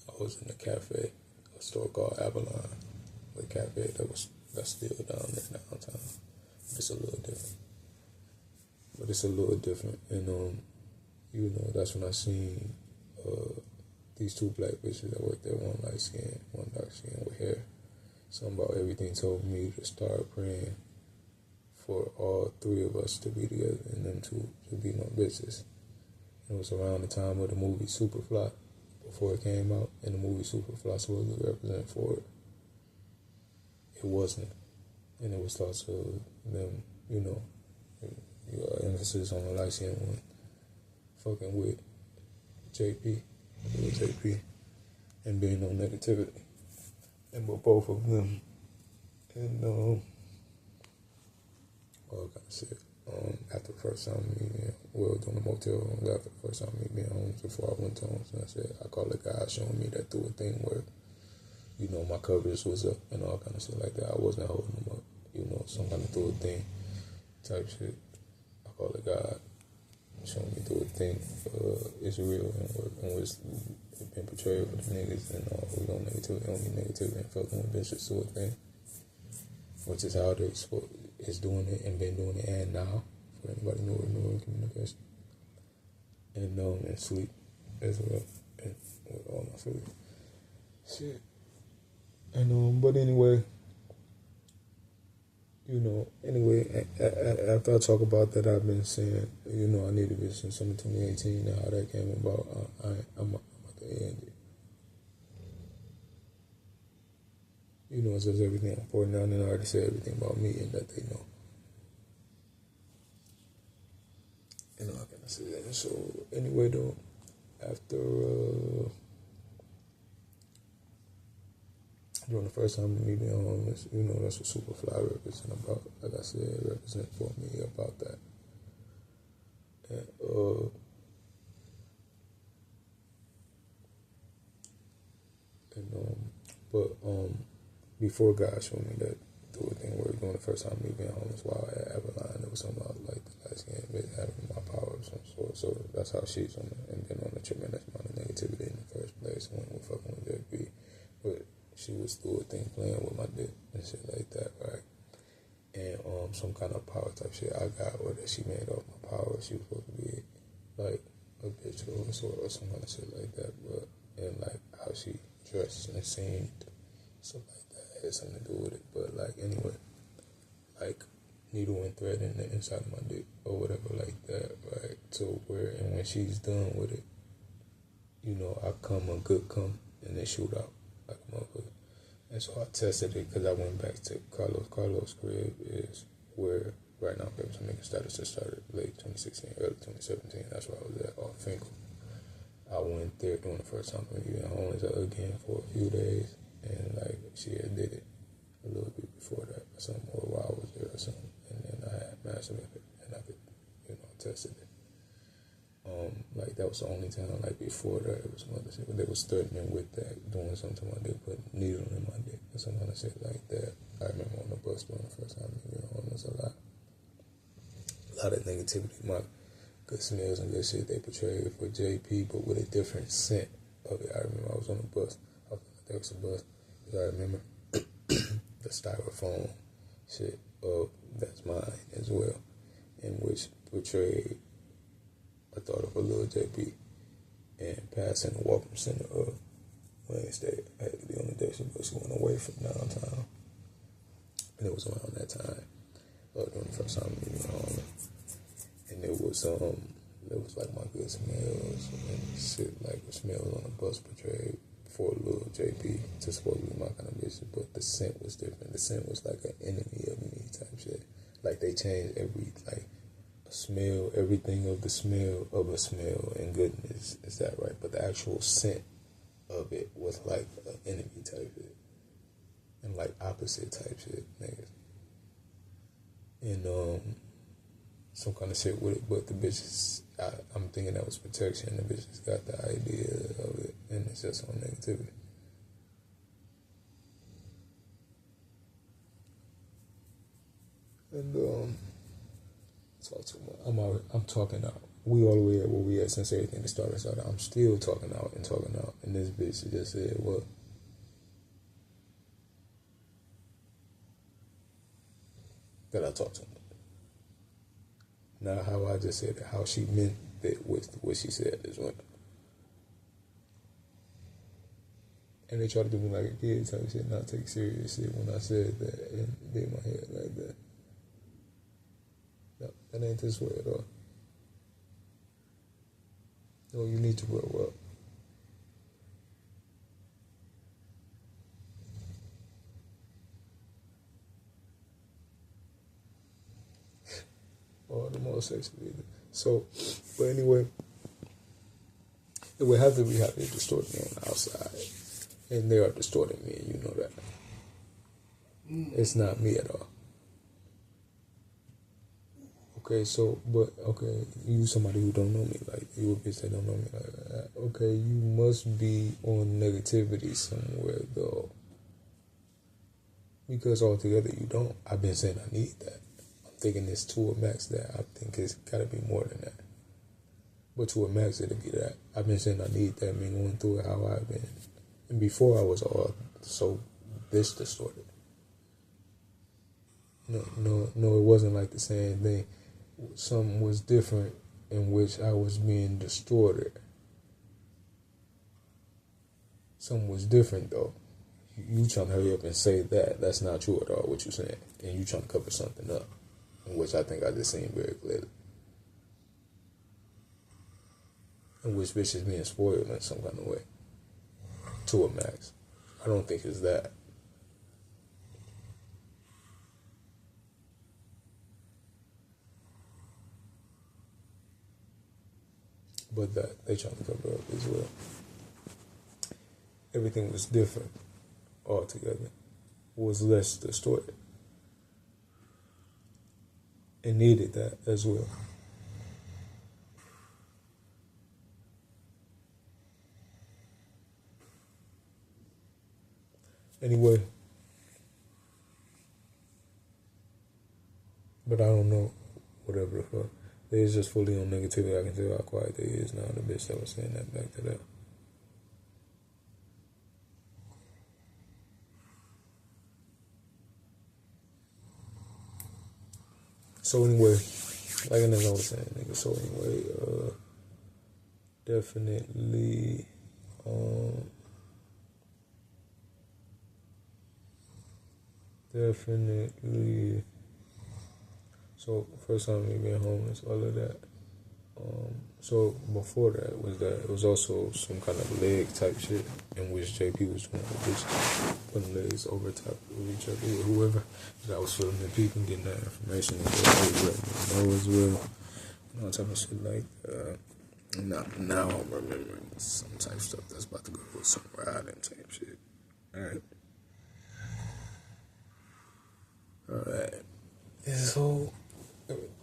S1: I was in a cafe, a store called Avalon, a cafe that's still down there downtown. It's a little different. But it's a little different. And that's when I seen these two black bitches that worked there, one light skin, one dark skin with hair. Something about everything told me to start praying for all three of us to be together and them two to be no bitches. It was around the time of the movie Superfly, before it came out, and the movie Superfly supposedly represented for it. It wasn't. And it was thoughts of them, emphasis on the light skin one fucking with JP, and being on negativity. And but both of them, and all kind of shit. After the first time me being, doing the motel rooms, after the first time me being home, before I went to homes, and I said, I called a guy showing me that through a thing where, my coverage was up and all kind of shit like that. I wasn't holding them up, some kind of through a thing type shit. I called a guy showing me through a thing, it's real and was been portrayed for the niggas and we don't negativity, only negativity and fucking with bitches to a thing, which is how they is doing it and been doing it and now for anybody newer in communication and sleep as well and with all my sleep shit and but anyway after I talk about that, I've been saying I need to visit some in 2018 and how that came about. I'm about to end it. It says everything important now, and I already said everything about me and that they know. And how can I say that? So anyway, though, after during the first time me being homeless, that's what Superfly represent about. Like I said, represent for me about that. And before God showed me that through a thing where during the first time me being homeless while at Avalon, it was something about like the last game having my power of some sort. So that's how she's on it, and been on a tremendous amount of negativity in the first place when we fucking with JP. But she was through a thing playing with my dick and shit like that, right? And some kind of power type shit I got with her. She made off my power. She was supposed to be like a bitch or some kind of shit like that. But and like how she dressed and seemed, stuff like that had something to do with it. But like anyway, like needle and thread in the inside of my dick or whatever like that, right? So and when she's done with it, I come a good come and then shoot out like a motherfucker. And so I tested it because I went back to Carlos. Carlos' crib is where right now Baby Some Nigga status just started late 2016, early 2017. That's where I was at off Finkel. I went there during the first time of being homeless again for a few days, and like she had did it a little bit before that or something, or while I was there or something, and then I had massive it and I could tested it. Like that was the only time. Like before that, it was some other shit. But they was threatening with that, doing something to my dick, putting needle in my dick or some other shit like that. I remember on the bus during the first time being homeless a lot of negativity. My good smells and good shit they portrayed for JP, but with a different scent of it. I remember I was on the bus. There was a bus. I remember the styrofoam shit of That's Mine as well, in which portrayed I thought of a little JP and passing the Welcome Center of Wayne State. I had to be on the day she went away from downtown. And it was around that time, during the first time we went home. And it was like my good smells and shit, like smells on the bus portrayed for a little JP to supposed to be my kind of bitch, but the scent was different. The scent was like an enemy of me type shit. Like they changed smell, everything of the smell of a smell and goodness, is that right? But the actual scent of it was like an enemy type shit and like opposite type shit, niggas. And some kind of shit with it, but the bitches, I'm thinking that was protection. The bitches got the idea of it, and it's just on negativity. And talk too much. I'm talking out. We all the way at where we at since everything started. I'm still talking out, and this bitch just said, "What?" That I talk too much. Not how I just said it, how she meant it with what she said as well. And they try to do me like a kid type shit, not take serious shit when I said that and did my head like that. No, that ain't this way at all. No, you need to grow up. Or the more sexual either. So, but anyway, it would have to be how they distort me on the outside. And they are distorting me, and you know that. It's not me at all. Okay, so, but, okay, you somebody who don't know me, like, you a bitch that don't know me, like, okay, you must be on negativity somewhere, though. Because altogether you don't. I've been saying I need that. I'm thinking it's to a max that I think it's gotta be more than that. But to a max it'll be that. I've been saying I need that, been going through it how I've been. And before I was all so this distorted. No, it wasn't like the same thing. Something was different in which I was being distorted. Something was different though. You trying to hurry up and say that. That's not true at all, what you're saying. And you trying to cover something up, in which I think I just seen very clearly. In which bitch is being spoiled in some kind of way. To a max. I don't think it's that. But that they trying to cover up as well. Everything was different altogether. Was less distorted. It needed that as well. Anyway, but I don't know, whatever the fuck. They is just fully on negativity. I can tell how quiet they is now. The bitch that was saying that back to that. So anyway, like I was saying, nigga. So anyway, definitely, definitely. So first time me being homeless, all of that. So before that it was also some kind of leg type shit in which JP was doing the bitch putting legs over top of each other with whoever. That I was filming the people and getting that information and know as well. All type of shit like that. Now I'm remembering some type of stuff that's about to go with some riding type shit. Alright.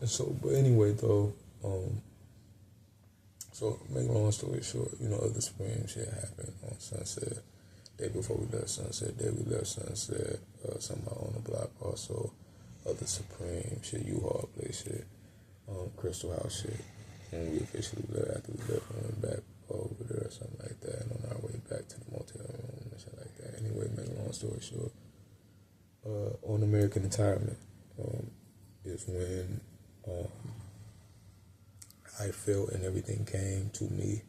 S1: So, but anyway though, so make a long story short, other Supreme shit happened on Sunset. Day before we left Sunset, day we left Sunset, somebody on the block also, other Supreme shit, U-Haul place shit, Crystal House shit. And we officially left after we left and went back over there or something like that, and on our way back to the motel room and shit like that. Anyway, make a long story short, on American Retirement is when I felt and everything came to me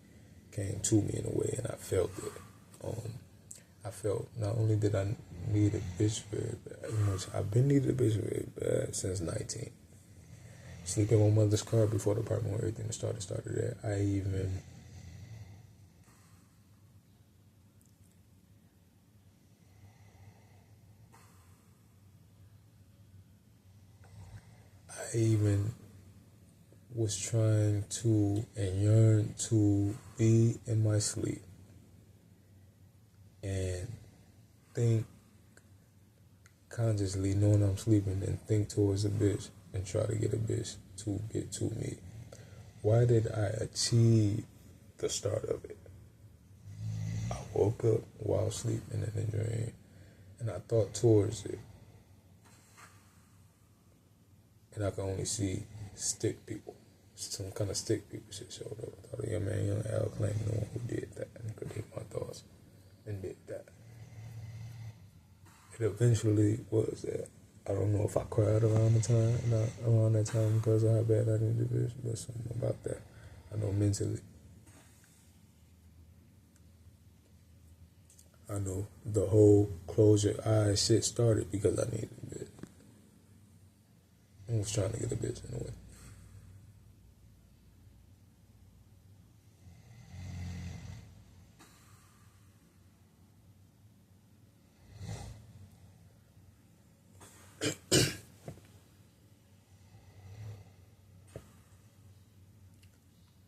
S1: in a way, and I felt it. I felt not only did I need a bitch very bad, I've been needing a bitch very bad since 19. Sleeping in my mother's car before the apartment where everything started there. I even was trying to and yearned to be in my sleep and think consciously, knowing I'm sleeping, and think towards a bitch and try to get a bitch to get to me? Why did I achieve the start of it? I woke up while sleeping in a dream, and I thought towards it, and I could only see stick people. Some kind of stick people shit showed up. I thought, yeah, man, young Al claimed the one who did that and could hit my thoughts and did that. It eventually was that. I don't know if I cried around that time because of how bad I needed this, but something about that. I know mentally. I know the whole close your eyes shit started because I needed a bitch. I was trying to get a bitch in the way.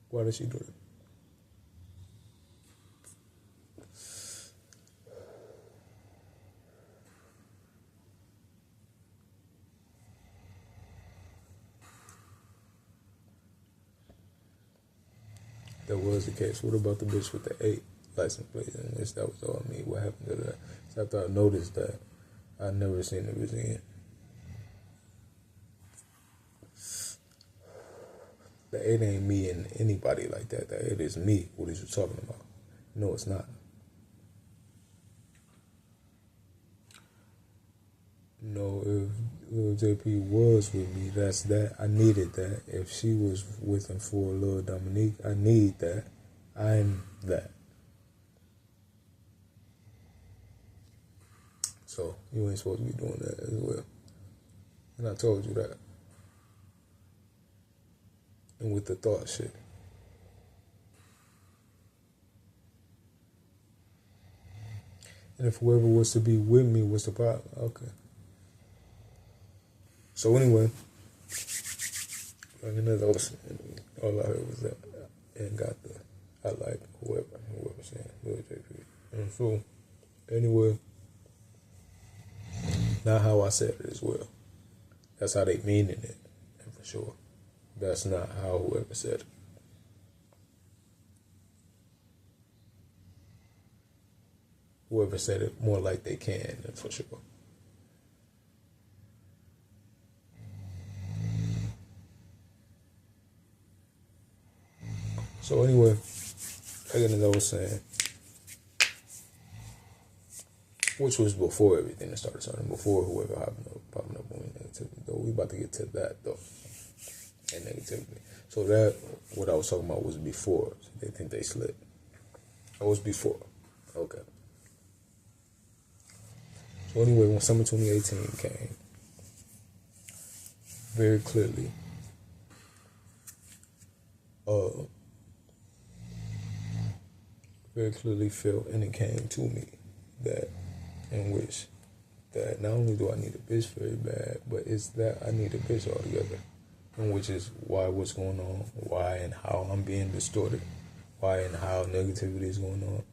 S1: Why did she do that? That was the case. What about the bitch with the 8 license plate in which that was all me? What happened to that? So after I noticed that, I never seen the bitch again. The 8 ain't me and anybody like that. The 8 is me. What is you talking about? No, it's not. No, if Lil JP was with me, that's that. I needed that. If she was with him for Lil Dominique, I need that. I'm that. So you ain't supposed to be doing that as well. And I told you that. And with the thought shit. And if whoever was to be with me was the problem, okay. So anyway, all I heard was that and got the I like whoever saying Lil JP. And so anyway, not how I said it as well. That's how they meaning it, and for sure. That's not how whoever said it. Whoever said it more like they can, for sure. So anyway, again, as I was saying, which was before everything that started starting, before whoever popping up on me negativity, though. We about to get to that, though, and negativity. So that, what I was talking about was before. So they think they slipped. That was before. Okay. So anyway, when summer 2018 came, very clearly, felt, and it came to me that, in which, that not only do I need a bitch very bad, but it's that I need a bitch altogether. And which is why what's going on, why and how I'm being distorted, why and how negativity is going on.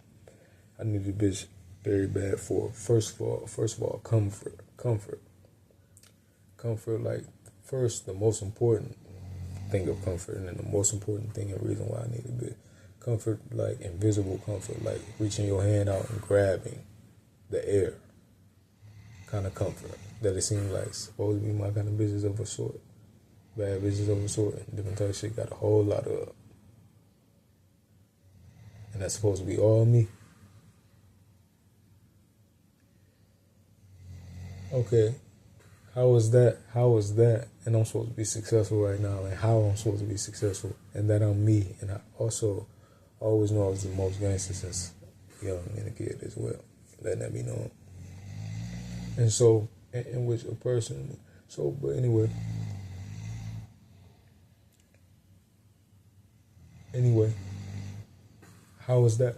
S1: I need a bitch very bad for, first of all, comfort. Comfort, like, first, the most important thing of comfort, and then the most important thing and reason why I need a bitch. Comfort, like invisible comfort, like reaching your hand out and grabbing the air kind of comfort. That it seems like supposed to be my kind of bitches of a sort. Bad bitches of a sort and different type of shit got a whole lot of. And that's supposed to be all me. Okay, how is that? And I'm supposed to be successful right now, and how I'm supposed to be successful, and that I'm me. And I also always know I was the most gangster since young and a kid as well, letting that be known. And so, in which a person, so, but anyway, how is that?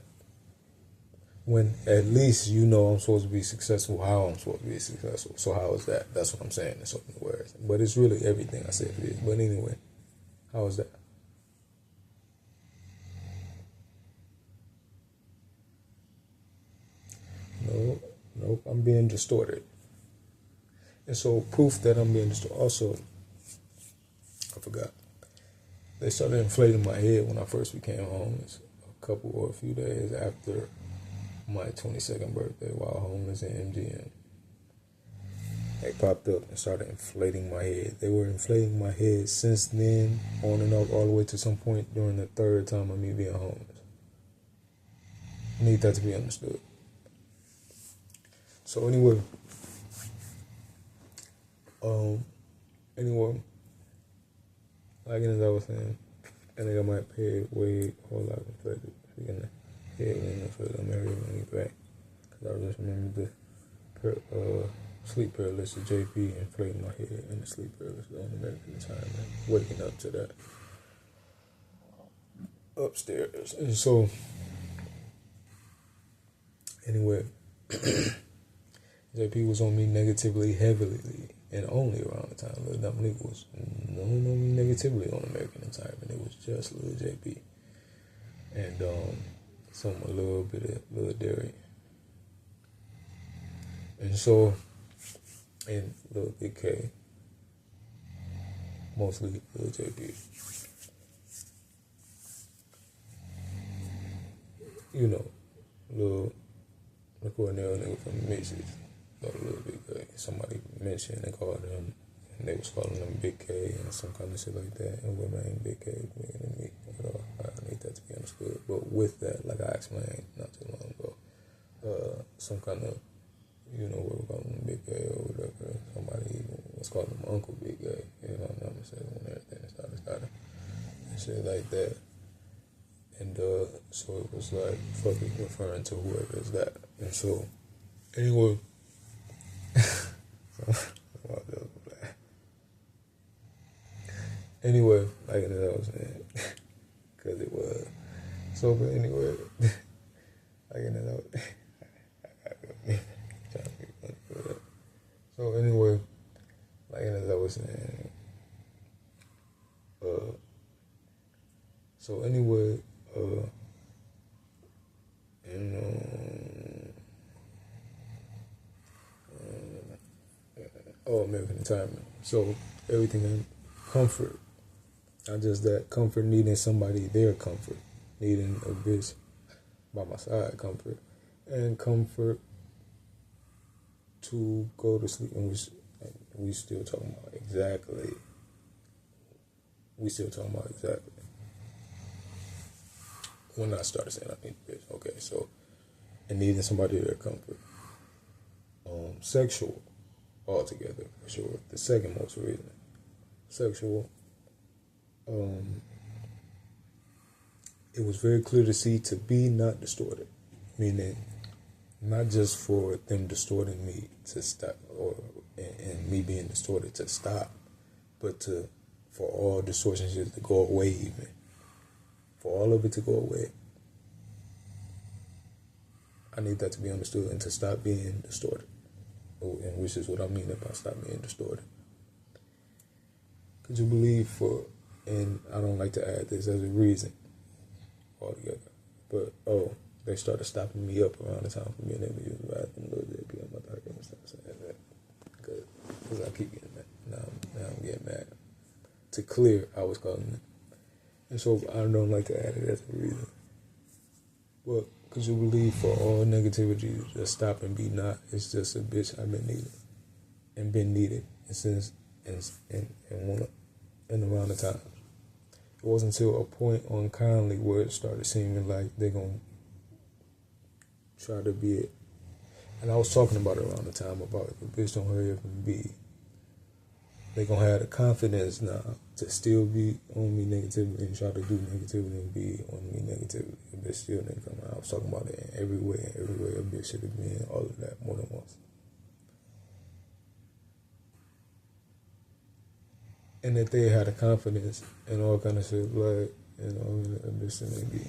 S1: When at least you know I'm supposed to be successful, how I'm supposed to be successful. So how is that? That's what I'm saying in so many words. But it's really everything I said it is. But anyway, how is that? Nope, I'm being distorted. And so proof that I'm being distorted. Also, a forgot. They started inflating my head when I first became homeless, a few days after my 22nd birthday while homeless in MGM. They popped up and started inflating my head. They were inflating my head since then, on and off, all the way to some point during the third time of me being homeless. I need that to be understood. So anyway, like as I was saying, I think I might pay way a whole lot of inflated. Speaking of head and inflated, I'm married when I get back. Because I just remember the sleep paralysis, JP inflating my head, and the sleep paralysis on the American time, and waking up to that upstairs. And so, anyway, JP was on me negatively, heavily, and only around the time Lil Dominique was known on me negatively on American Retirement. It was just Lil JP. And a little bit of Lil Derry. And so, and Lil Big K, mostly Lil JP. You know, Lil Cornell nigga from the Mixes. Lil Big K. Somebody mentioned they called him, and they was calling him Big K and some kind of shit like that. And women ain't Big K bigger than me. I need that to be understood. But with that, like I explained not too long ago, some kind of, you know, what we're calling him Big K or whatever. Somebody even was calling him Uncle Big K. You know, I'm saying when everything started and shit like that. And so it was like fucking referring to whoever is that. And so anyway. Anyway, like I was saying, because it was. So, but anyway, like I was, trying to be funny for that. So anyway, like as I was saying, so anyway, American Retirement. So everything in comfort, not just that, comfort, needing somebody their comfort, needing a bitch by my side, comfort, and comfort to go to sleep. And we still talking about exactly. When I started saying I need a bitch, okay, so, and needing somebody their comfort. Sexual, altogether, for sure. The second most reason. Sexual. It was very clear to see to be not distorted. Meaning, not just for them distorting me to stop, and me being distorted to stop, but for all distortions to go away even. For all of it to go away. I need that to be understood and to stop being distorted. And which is what I mean by stop being distorted. Could you believe and I don't like to add this as a reason altogether, but they started stopping me up around the time for being able to use the bathroom a little bit. I'm about to stop saying that because I keep getting mad. Now I'm getting mad. To clear, I was calling it. And so I don't like to add it as a reason. But could you believe for all negativity to just stop and be not? It's just a bitch I've been needed and been needed since and around the time. It wasn't until a point unkindly where it started seeming like they're gonna try to be it. And I was talking about it around the time about if a bitch don't hurry up and be, they gonna have the confidence now to still be on me negatively and try to do negativity and be on me negatively. A bitch still didn't come out. I was talking about it in every way a bitch should have been, all of that more than once. And that they had a confidence and all kind of shit, like, you know, a bitch shouldn't be.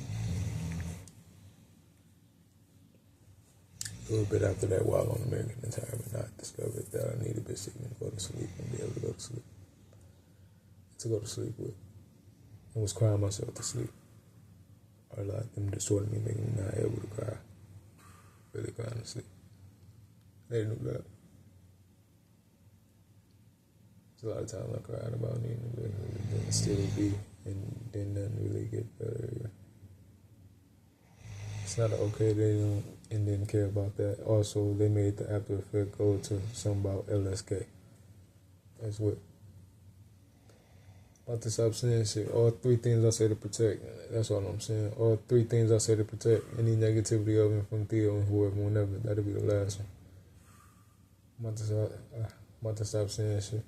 S1: A little bit after that, while on American Retirement, I discovered that I needed a bitch to even go to sleep and be able to go to sleep. To go to sleep with. And was crying myself to sleep. Or like them distorting me, making me not able to cry. Really crying to sleep. They knew that. a lot of times I cried about needing a better, then still be, and then nothing really get better. It's not okay they don't and didn't care about that. Also, they made the after effect go to something about LSK. That's what. About to stop saying shit. All three things I say to protect. That's all I'm saying. All three things I say to protect. Any negativity of it from Theo and whoever, whenever. That'll be the last one. I'm about to stop saying shit.